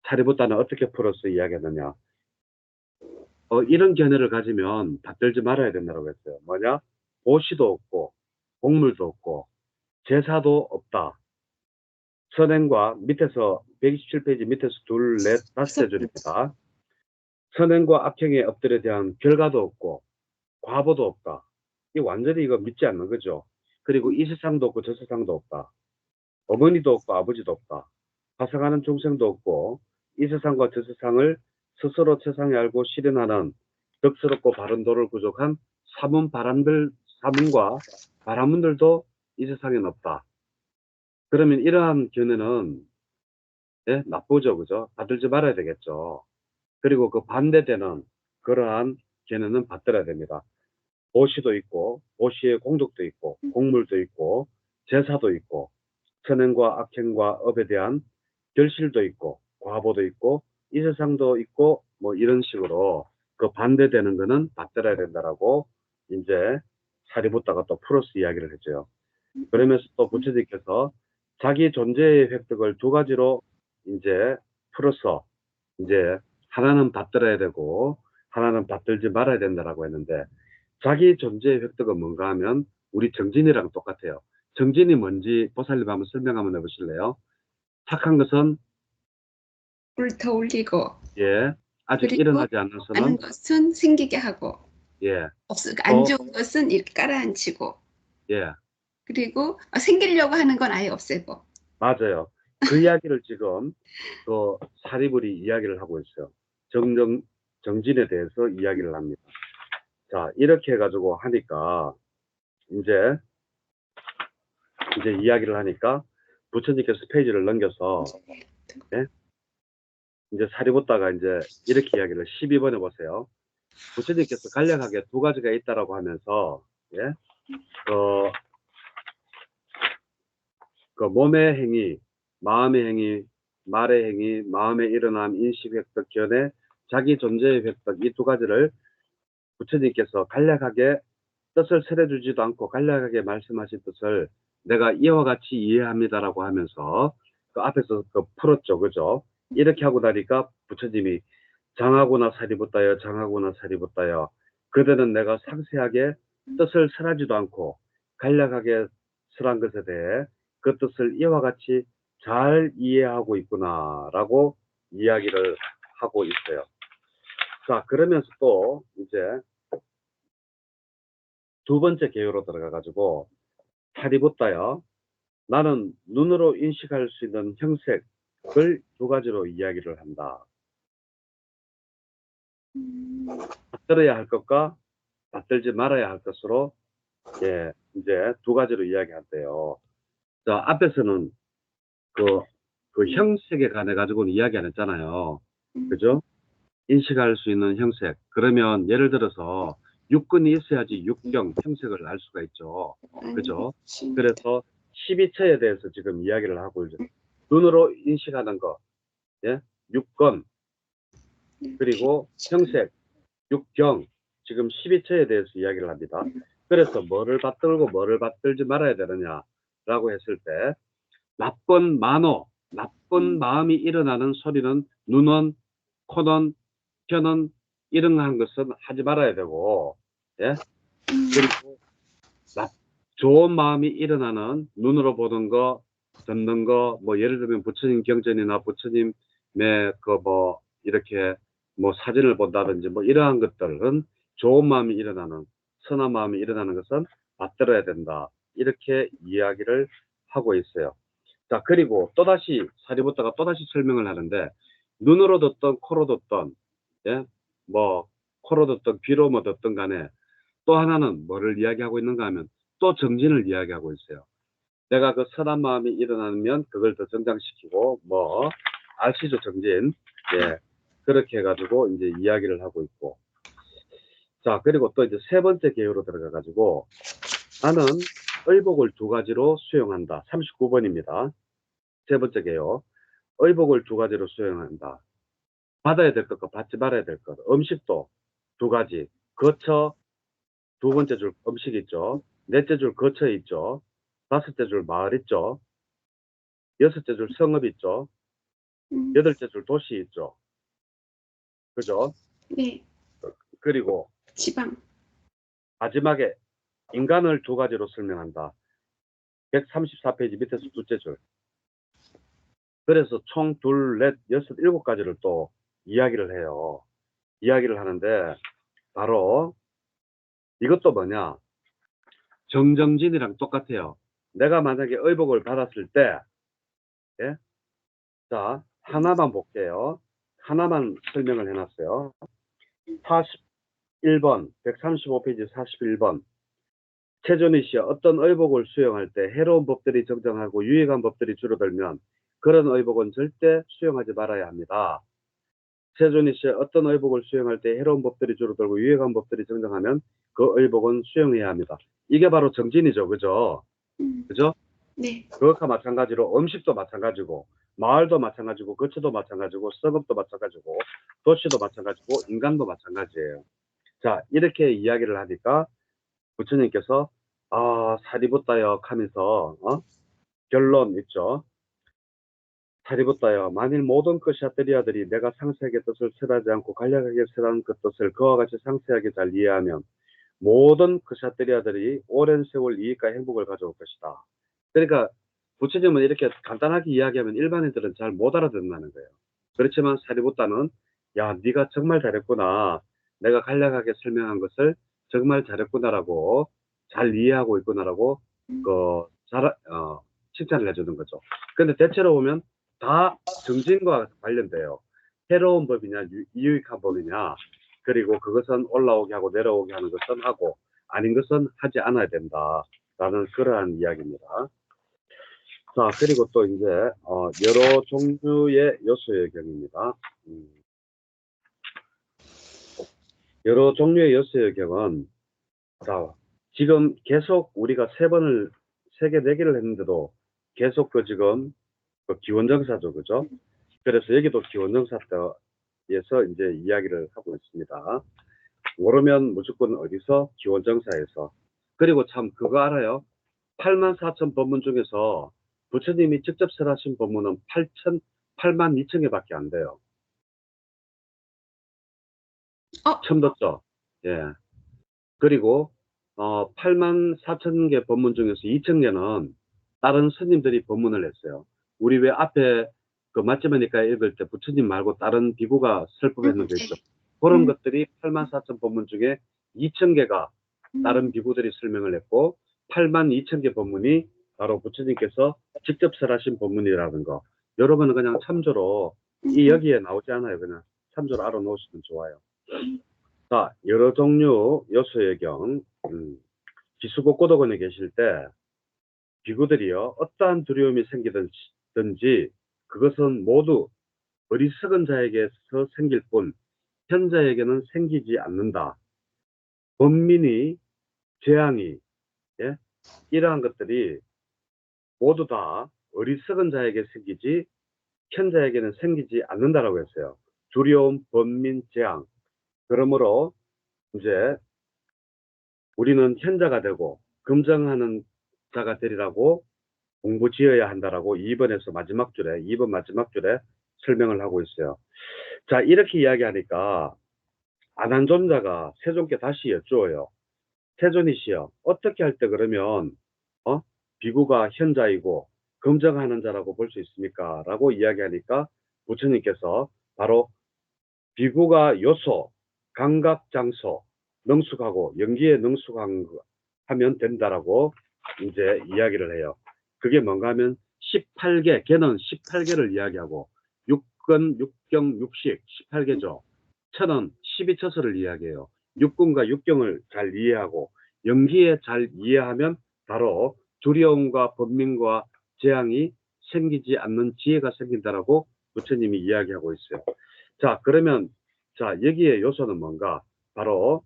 사리붓다는 어떻게 풀어서 이야기했느냐? 이런 견해를 가지면 받들지 말아야 된다고 했어요. 뭐냐? 보시도 없고 공물도 없고 제사도 없다. 선행과 밑에서 127페이지 밑에서 둘, 넷, 다섯째 줄입니다. 선행과 악행의 업들에 대한 결과도 없고 과보도 없다. 이 완전히 이거 믿지 않는 거죠. 그리고 이 세상도 없고 저 세상도 없다. 어머니도 없고 아버지도 없다. 파생하는众생도 없고 이 세상과 저 세상을 스스로 세상에 알고 실현하는 덕스럽고 바른 도를 구족한 사문과 바라문들도 이 세상엔 없다. 그러면 이러한 견해는 예? 나쁘죠. 그죠? 받들지 말아야 되겠죠. 그리고 그 반대되는 그러한 견해는 받들어야 됩니다. 보시도 있고, 보시의 공덕도 있고, 공물도 있고, 제사도 있고, 선행과 악행과 업에 대한 결실도 있고, 과보도 있고, 이 세상도 있고, 뭐 이런 식으로 그 반대되는 거는 받들어야 된다라고 이제 사리붓다가 또 플러스 이야기를 했죠. 그러면서 또 부처님께서 자기 존재의 획득을 두 가지로 이제 풀어서 이제 하나는 받들어야 되고 하나는 받들지 말아야 된다라고 했는데 자기 존재의 획득은 뭔가 하면 우리 정진이랑 똑같아요. 정진이 뭔지 보살님 한번 설명 한번 해보실래요? 착한 것은 불터 올리고, 예 아직 그리고 일어나지 않는 많은 선은 것은 생기게 하고, 예 안 또 좋은 것은 이렇게 깔아앉히고, 예 그리고 생기려고 하는 건 아예 없애고. 맞아요. 그 이야기를 지금 그 사리불이 이야기를 하고 있어요. 정진에 대해서 이야기를 합니다. 자, 이렇게 해가지고 하니까, 이제, 이야기를 하니까, 부처님께서 페이지를 넘겨서, 예? 이제 사리붓다가 이제 이렇게 이야기를 12번에 보세요. 부처님께서 간략하게 두 가지가 있다라고 하면서, 예? 그, 그 몸의 행위, 마음의 행위, 말의 행위, 마음의 일어남, 인식 획득, 견해, 자기 존재의 획득, 이 두 가지를 부처님께서 간략하게 뜻을 세려주지도 않고 간략하게 말씀하신 뜻을 내가 이와 같이 이해합니다라고 하면서 그 앞에서 그 풀었죠. 그죠? 이렇게 하고 나니까 부처님이 장하고나 사리붓다여 장하고나 사리붓다여 그대는 내가 상세하게 뜻을 설하지도 않고 간략하게 설한 것에 대해 그 뜻을 이와 같이 잘 이해하고 있구나라고 이야기를 하고 있어요. 자, 그러면서 또 이제 두 번째 개요로 들어가가지고 사리붓다여 나는 눈으로 인식할 수 있는 형색을 두 가지로 이야기를 한다. 받들어야 할 것과 받들지 말아야 할 것으로 예, 이제 두 가지로 이야기한대요. 자, 앞에서는 그, 그 형색에 관해 가지고는 이야기 안 했잖아요. 그죠? 인식할 수 있는 형색. 그러면 예를 들어서 육근이 있어야지 육경, 형색을 알 수가 있죠. 그죠? 그래서 12처에 대해서 지금 이야기를 하고 있죠. 눈으로 인식하는 거, 예? 육건, 그리고 형색, 육경, 지금 12처에 대해서 이야기를 합니다. 그래서 뭐를 받들고 뭐를 받들지 말아야 되느냐라고 했을 때, 나쁜 만호, 나쁜 마음이 일어나는 소리는 눈은, 코는, 혀는 이런 것은 하지 말아야 되고, 예? 그리고 좋은 마음이 일어나는 눈으로 보는 거, 듣는 거, 뭐 예를 들면 부처님 경전이나 부처님의 그 뭐 이렇게 뭐 사진을 본다든지 뭐 이러한 것들은 좋은 마음이 일어나는 선한 마음이 일어나는 것은 받들어야 된다. 이렇게 이야기를 하고 있어요. 자, 그리고 또다시 사리부타가 또다시 설명을 하는데 눈으로 듣던 코로 듣던 예? 뭐 코로 듣던 귀로 뭐 듣던 간에 또 하나는 뭐를 이야기하고 있는가 하면 또 정진을 이야기하고 있어요. 내가 그 선한 마음이 일어나면 그걸 더 정장시키고 뭐 아시죠 정진 예 그렇게 해가지고 이제 이야기를 하고 있고 자 그리고 또 이제 세 번째 개요로 들어가 가지고 나는 의복을 두 가지로 수용한다 39번입니다 세 번째 개요 의복을 두 가지로 수용한다 받아야 될 것과 받지 말아야 될 것 음식도 두 가지 거처 두 번째 줄 음식 있죠. 넷째 줄 거처 있죠. 다섯째 줄 마을 있죠. 여섯째 줄 성읍 있죠. 여덟째 줄 도시 있죠. 그죠? 네, 그리고 지방. 마지막에 인간을 두 가지로 설명한다. 134페이지 밑에서 둘째 줄. 그래서 총 둘, 넷, 여섯, 일곱 가지를 또 이야기를 해요. 이야기를 하는데 바로 이것도 뭐냐? 정정진이랑 똑같아요. 내가 만약에 의복을 받았을 때 예? 자, 하나만 볼게요. 하나만 설명을 해놨어요. 41번, 135페이지 41번. 최준희 씨, 어떤 의복을 수용할 때 해로운 법들이 정정하고 유익한 법들이 줄어들면 그런 의복은 절대 수용하지 말아야 합니다. 최준희 씨, 어떤 의복을 수용할 때 해로운 법들이 줄어들고 유익한 법들이 정정하면 그 의복은 수용해야 합니다. 이게 바로 정진이죠. 그죠? 그죠? 네. 그것과 마찬가지로 음식도 마찬가지고 마을도 마찬가지고 거처도 마찬가지고 성읍도 마찬가지고 도시도 마찬가지고 인간도 마찬가지예요. 자, 이렇게 이야기를 하니까 부처님께서 사리부따여 하면서 결론 있죠. 사리부따여, 만일 모든 크샤트리아들이 내가 상세하게 뜻을 설하지 않고 간략하게 설한 그 뜻을 그와 같이 상세하게 잘 이해하면 모든 크샤트리아들이 오랜 세월 이익과 행복을 가져올 것이다. 그러니까 부처님은 이렇게 간단하게 이야기하면 일반인들은 잘 못 알아듣는다는 거예요. 그렇지만 사리부따는 야, 네가 정말 잘했구나. 내가 간략하게 설명한 것을 정말 잘했구나라고 잘 이해하고 있구나라고 칭찬을 해주는 거죠. 근데 대체로 보면 다 정진과 관련돼요. 해로운 법이냐 유익한 법이냐, 그리고 그것은 올라오게 하고 내려오게 하는 것은 하고 아닌 것은 하지 않아야 된다라는 그러한 이야기입니다. 자, 그리고 또 이제 여러 종류의 요소의 경입니다. 여러 종류의 요소의 경은 자, 지금 계속 우리가 세 개, 네 개를 했는데도 계속 지금 기원정사죠, 그죠? 그래서 여기도 기원정사에서 이제 이야기를 하고 있습니다. 모르면 무조건 어디서? 기원정사에서. 그리고 참 그거 알아요? 84,000 법문 중에서 부처님이 직접 설하신 법문은 8만 2천 개밖에 안 돼요. 처음 듣죠? 예. 그리고 8만 4천 개 법문 중에서 2천 개는 다른 스님들이 법문을 했어요. 우리 왜 앞에 그 맛집이니까 읽을 때 부처님 말고 다른 비구가 설법했는 거 있죠. 그런 것들이 8만 4천 법문 중에 2천 개가 다른 비구들이 설명을 했고 8만 2천 개 법문이 바로 부처님께서 직접 설하신 법문이라는 거. 여러분은 그냥 참조로 여기에 나오지 않아요. 그냥 참조로 알아놓으시면 좋아요. 자, 여러 종류 요소의 경, 기수곡고도원에 계실 때 비구들이요, 어떠한 두려움이 생기든지 그것은 모두 어리석은 자에게서 생길 뿐 현자에게는 생기지 않는다. 범민이, 재앙이, 예? 이러한 것들이 모두 다 어리석은 자에게 생기지 현자에게는 생기지 않는다라고 했어요. 두려움, 범민, 재앙. 그러므로 이제 우리는 현자가 되고 금정하는 자가 되리라고 공부 지어야 한다라고 2번에서 마지막 줄에, 2번 마지막 줄에 설명을 하고 있어요. 자, 이렇게 이야기하니까 아난존자가 세존께 다시 여쭈어요. 세존이시여, 어떻게 할 때 그러면 비구가 현자이고 금정하는 자라고 볼 수 있습니까? 라고 이야기하니까 부처님께서 바로 비구가 요소, 감각, 장소, 능숙하고 연기에 능숙하면 된다라고 이제 이야기를 해요. 그게 뭔가 하면 18개, 걔는 18개를 이야기하고 육근, 육경, 육식 18개죠. 천은 12처서를 이야기해요. 육군과 육경을 잘 이해하고 연기에 잘 이해하면 바로 두려움과 번민과 재앙이 생기지 않는 지혜가 생긴다라고 부처님이 이야기하고 있어요. 자, 그러면 자, 여기에 요소는 뭔가? 바로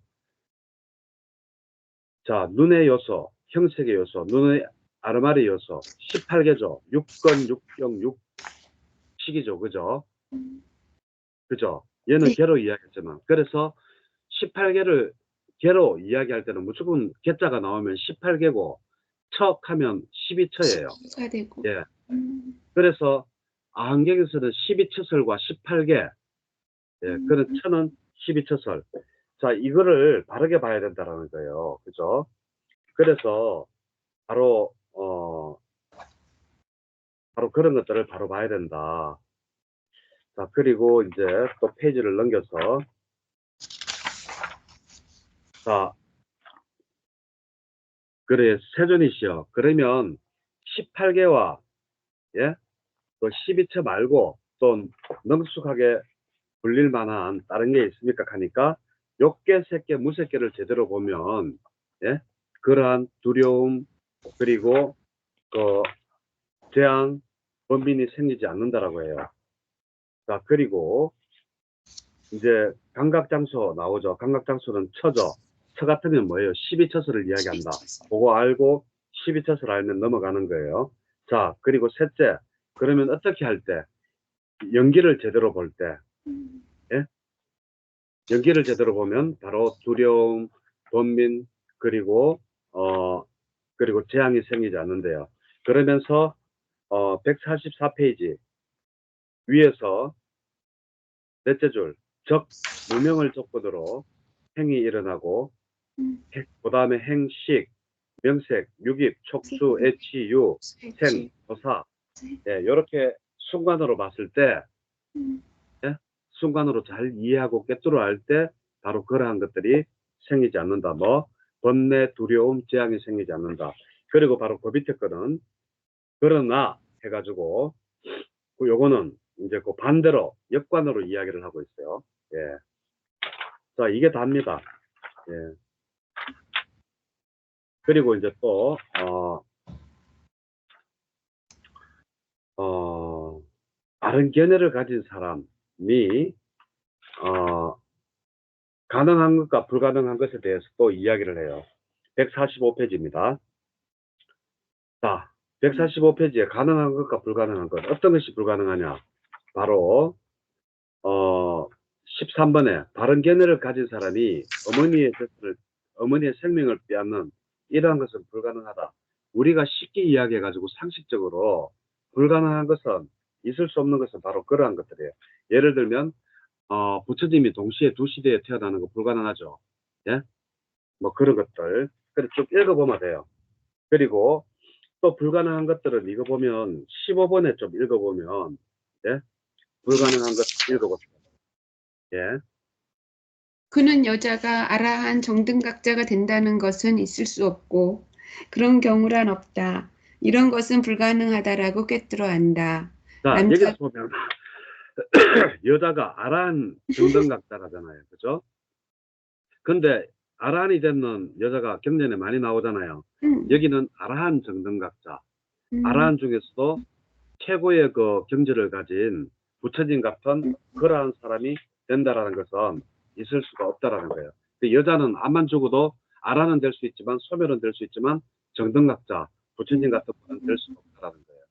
자, 눈의 요소, 형색의 요소, 눈의 아르마리 요소 18개죠. 육건, 육경, 육식이죠. 그죠? 그죠? 얘는 네. 개로 이야기했지만 그래서 18개를 개로 이야기할 때는 무조건 개자가 나오면 18개고 척하면 12처예요. 가 되고. 예. 그래서 아한경에서는 12처설과 18개, 예, 그런 처는 12처설. 자, 이거를 바르게 봐야 된다는 거예요. 그죠? 그래서 바로 바로 그런 것들을 바로 봐야 된다. 자, 그리고 이제 또 페이지를 넘겨서 자, 그래 세존이시여. 그러면 18개와 예? 또 12처 말고 또 능숙하게 불릴 만한 다른 게 있습니까? 하니까 욕계, 색계, 무색계를 제대로 보면 예? 그러한 두려움 그리고 그 재앙 범민이 생기지 않는다라고 해요. 자, 그리고 이제 감각장소 나오죠. 감각장소는 처죠. 처 같으면 뭐예요? 12처소를 이야기한다. 그거 알고 12처소를 알면 넘어가는 거예요. 자, 그리고 셋째, 그러면 어떻게 할 때? 연기를 제대로 볼 때, 예? 연기를 제대로 보면 바로 두려움, 번민, 그리고 그리고 재앙이 생기지 않는데요. 그러면서 144페이지 위에서 넷째 줄, 적, 무명을 조건으로 행이 일어나고, 그 다음에 행식, 명색, 유깁, 촉수, 애치, 유, 생, 도사, 예, 이렇게 순간으로 봤을 때, 예? 순간으로 잘 이해하고 꿰뚫어 알 때, 바로 그러한 것들이 생기지 않는다. 뭐, 번뇌, 두려움, 재앙이 생기지 않는다. 그리고 바로 그 밑에 거는, 그러나, 해가지고, 그 요거는 이제 그 반대로, 역관으로 이야기를 하고 있어요. 예. 자, 이게 답니다. 예. 그리고 이제 또, 다른 견해를 가진 사람이, 가능한 것과 불가능한 것에 대해서 또 이야기를 해요. 145페이지입니다. 자, 145페이지에 가능한 것과 불가능한 것. 어떤 것이 불가능하냐? 바로, 13번에 다른 견해를 가진 사람이 어머니의 생명을 빼앗는 이러한 것은 불가능하다. 우리가 쉽게 이야기해가지고 상식적으로 불가능한 것은 있을 수 없는 것은 바로 그러한 것들이에요. 예를 들면, 부처님이 동시에 두 시대에 태어나는 거 불가능하죠. 예? 뭐 그런 것들. 그래서 쭉 읽어보면 돼요. 그리고 또 불가능한 것들은 이거 보면 15번에 좀 읽어보면, 예? 불가능한 것 읽어보세요. 예. 그는 여자가 아라한 정등각자가 된다는 것은 있을 수 없고 그런 경우란 없다. 이런 것은 불가능하다라고 꿰뚫어 안다. 자, 남자 여기서 보면 여자가 아란 정등각자가잖아요. 그죠? 근데 아란이 되는 여자가 경전에 많이 나오잖아요. 음, 여기는 아라한 정등각자. 음, 아라한 중에서도 최고의 그 경지를 가진 부처님 같은 그러한 사람이 된다라는 것은 있을 수가 없다라는 거예요. 그 여자는 암만 죽어도 아란은 될 수 있지만 소멸은 될 수 있지만 정등각자, 부처님 같은 분은 될 수가 없다라는 거예요.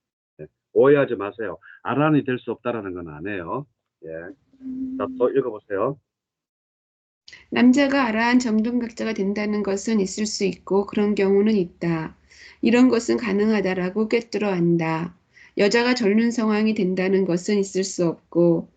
예. 오해하지 마세요. 아란이 될 수 없다라는 건 아니에요. 예. 자, 또 읽어보세요. 남자가 아라한 정등각자가 된다는 것은 있을 수 있고 그런 경우는 있다. 이런 것은 가능하다라고 꿰뚫어 안다. 여자가 전륜 성왕이 된다는 것은 있을 수 없고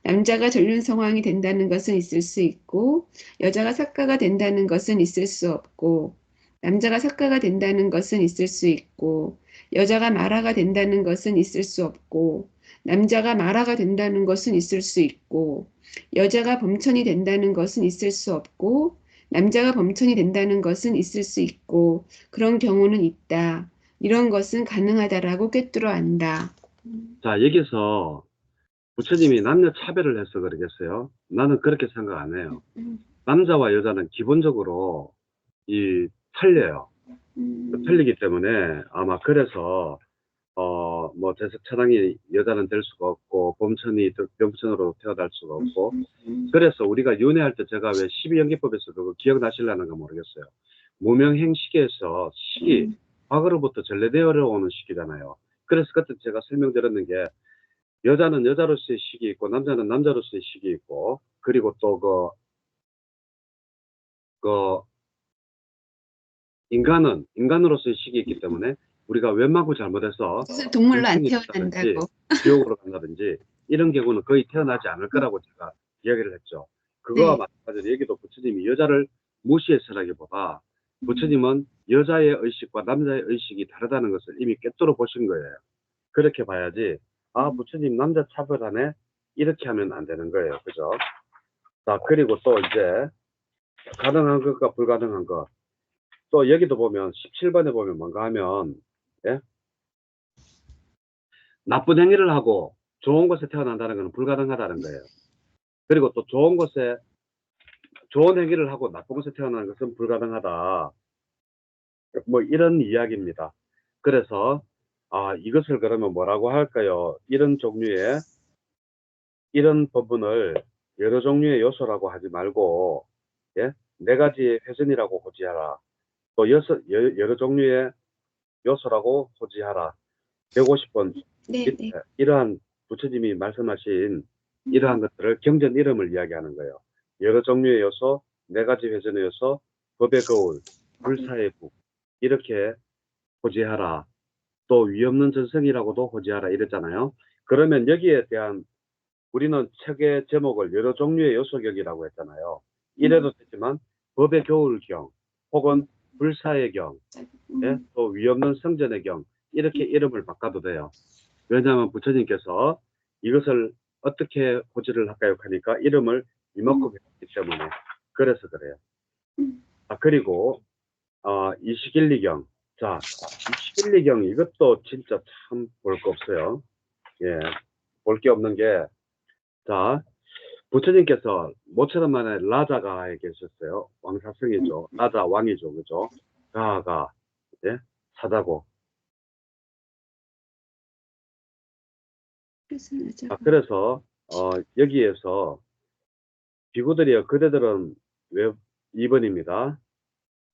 남자가 전륜 성왕이 된다는 것은 있을 수 있고 여자가 사가가 된다는 것은 있을 수 없고 남자가 사가가 된다는 것은 있을 수 있고 여자가 마라가 된다는 것은 있을 수 없고 남자가 마라가 된다는 것은 있을 수 있고 여자가 범천이 된다는 것은 있을 수 없고 남자가 범천이 된다는 것은 있을 수 있고 그런 경우는 있다. 이런 것은 가능하다라고 꿰뚫어 안다. 자, 여기서 부처님이 남녀 차별을 해서 그러겠어요? 나는 그렇게 생각 안 해요. 남자와 여자는 기본적으로 틀려요. 틀리기 때문에 아마 그래서 뭐 제석천왕이 여자는 될 수가 없고 범천이 병천으로 태어날 수가 없고 그래서 우리가 윤회할 때 제가 왜 12연기법에서 그거 기억나실라는가 모르겠어요. 무명행시계에서 시기 과거로부터 전래되어 오는 시기잖아요. 그래서 그때 제가 설명드렸는 게 여자는 여자로서의 시기 있고 남자는 남자로서의 시기 있고 그리고 또 그 인간은 인간으로서의 시기 있기 때문에 우리가 웬만하고 잘못해서 그래서 동물로 안 중풍이 된다든지 태어난다고. 지옥으로 간다든지 이런 경우는 거의 태어나지 않을 거라고 제가 이야기를 했죠. 그거와 네. 마찬가지로 여기도 부처님이 여자를 무시해서라기보다 부처님은 여자의 의식과 남자의 의식이 다르다는 것을 이미 꿰뚫어 보신 거예요. 그렇게 봐야지 아 부처님 남자 차별하네 이렇게 하면 안 되는 거예요. 그죠? 자 그리고 또 이제 가능한 것과 불가능한 것 또 여기도 보면 17번에 보면 뭔가 하면 예? 나쁜 행위를 하고 좋은 곳에 태어난다는 것은 불가능하다는 거예요. 그리고 또 좋은 행위를 하고 나쁜 곳에 태어나는 것은 불가능하다. 뭐 이런 이야기입니다. 그래서 이것을 그러면 뭐라고 할까요? 이런 종류의 이런 부분을 여러 종류의 요소라고 하지 말고, 예? 네 가지의 회전이라고 호지하라. 또 여러 종류의 요소라고 호지하라. 150번 네, 밑에 네. 이러한 부처님이 말씀하신 이러한 것들을 경전 이름을 이야기하는 거예요. 여러 종류의 요소, 네 가지 회전의 요소, 법의 거울, 불사의 국, 이렇게 호지하라. 또 위없는 전성이라고도 호지하라 이랬잖아요. 그러면 여기에 대한 우리는 책의 제목을 여러 종류의 요소경이라고 했잖아요. 이래도 되지만 법의 겨울경 혹은 불사의 경, 예? 또 위없는 성전의 경 이렇게 이름을 바꿔도 돼요. 왜냐하면 부처님께서 이것을 어떻게 호지를 할까요? 하니까 이름을 이만큼 했기 때문에 그래서 그래요. 그리고 이식일리경. 자, 이식일리경 이것도 진짜 참 볼 거 없어요. 예, 볼 게 없는 게, 자, 부처님께서 모처럼 만에 라자가에 계셨어요. 왕사성이죠. 라자 왕이죠. 그죠? 가가, 예, 사자고. 그래서, 여기에서 비구들이요. 그대들은 2번입니다.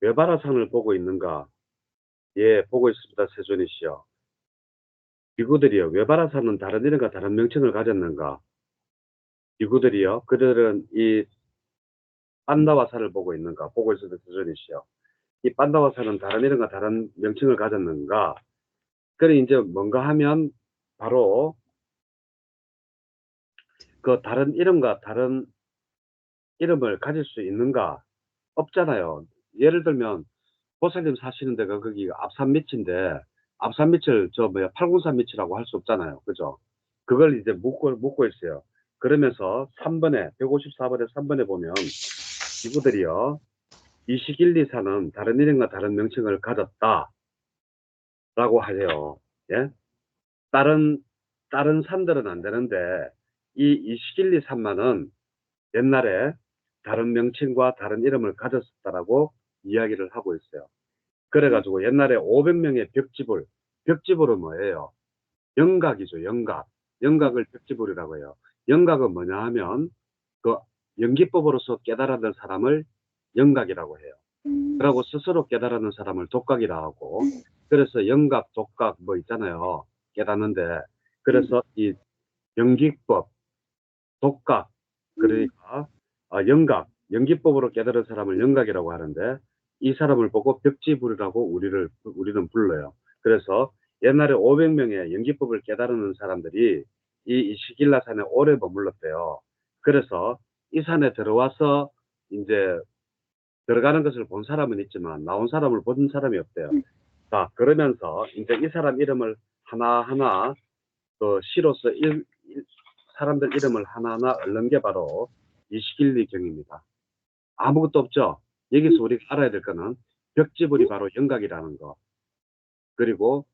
외바라산을 보고 있는가? 예, 보고 있습니다. 세존이시여. 비구들이요. 외바라산은 다른 이름과 다른 명칭을 가졌는가? 비구들이요. 그들은 이 판다와산을 보고 있는가? 보고 있습니다. 세존이시여. 이 판다와산은 다른 이름과 다른 명칭을 가졌는가? 그래, 이제 뭔가 하면 바로 그 다른 이름과 다른 이름을 가질 수 있는가? 없잖아요. 예를 들면 보살님 사시는 데가 거기 앞산밑인데 앞산밑을 팔군산밑이라고 할 수 없잖아요. 그죠? 그걸 이제 묻고 있어요. 그러면서 3번에 154번에 3번에 보면 이구들이요. 이식일리사는 다른 이름과 다른 명칭을 가졌다 라고 하세요. 예? 다른 산들은 안 되는데 이 이식일리산만은 옛날에 다른 명칭과 다른 이름을 가졌었다라고 이야기를 하고 있어요. 그래가지고 옛날에 500명의 벽지불은 뭐예요? 영각이죠, 영각. 영각을 벽지불이라고 해요. 영각은 뭐냐 하면 그 연기법으로서 깨달았던 사람을 영각이라고 해요. 그러고 스스로 깨달았는 사람을 독각이라 하고, 그래서 영각, 독각 뭐 있잖아요. 깨닫는데, 그래서 이 연기법, 독각, 그러니까 연기법으로 깨달은 사람을 영각이라고 하는데 이 사람을 보고 벽지불이라고 우리는 불러요. 그래서 옛날에 500명의 연기법을 깨달은 사람들이 이 시길라산에 오래 머물렀대요. 그래서 이 산에 들어와서 이제 들어가는 것을 본 사람은 있지만 나온 사람을 본 사람이 없대요. 자, 그러면서 이제 이 사람 이름을 하나하나 그 시로서 사람들 이름을 하나하나 읊는 게 바로 이식일리경입니다. 아무것도 없죠. 여기서 우리가 알아야 될 거는 벽지불이 바로 영각이라는 거. 그리고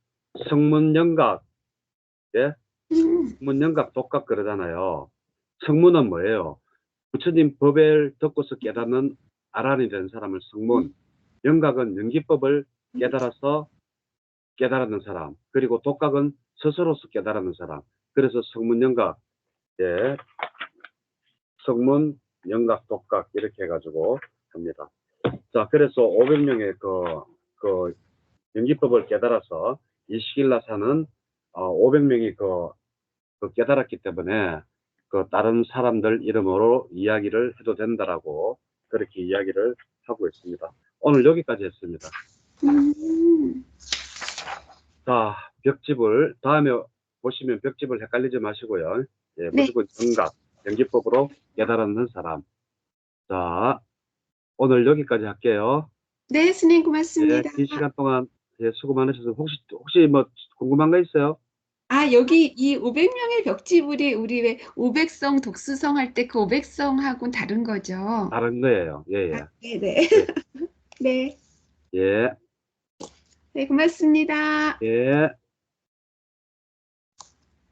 성문영각, 예? 성문영각 독각 그러잖아요. 성문은 뭐예요? 부처님 법을 듣고서 깨닫는 아란이 된 사람을 성문, 영각은 연기법을 깨달아서 깨달았는 사람, 그리고 독각은 스스로서 깨달았는 사람. 그래서 성문영각, 예, 성문, 영각, 독각 이렇게 해가지고 합니다. 자, 그래서 500명의 그 연기법을 깨달아서 이시길라사는 500명이 그 깨달았기 때문에 그 다른 사람들 이름으로 이야기를 해도 된다라고 그렇게 이야기를 하고 있습니다. 오늘 여기까지 했습니다. 자, 벽집을 다음에 보시면 벽집을 헷갈리지 마시고요. 예, 무조건 영각, 연기법으로 깨달았는 사람. 자, 오늘 여기까지 할게요. 네, 스님 예, 고맙습니다. 긴 시간 동안 예, 수고 많으셔서 혹시 뭐 궁금한 거 있어요? 여기 이 500명의 벽지불이 우리 왜 500성 독수성 할 때 그 500성하고는 다른 거죠? 다른 거예요. 예, 예. 네네. 예, 네. 예, 네, 고맙습니다. 예.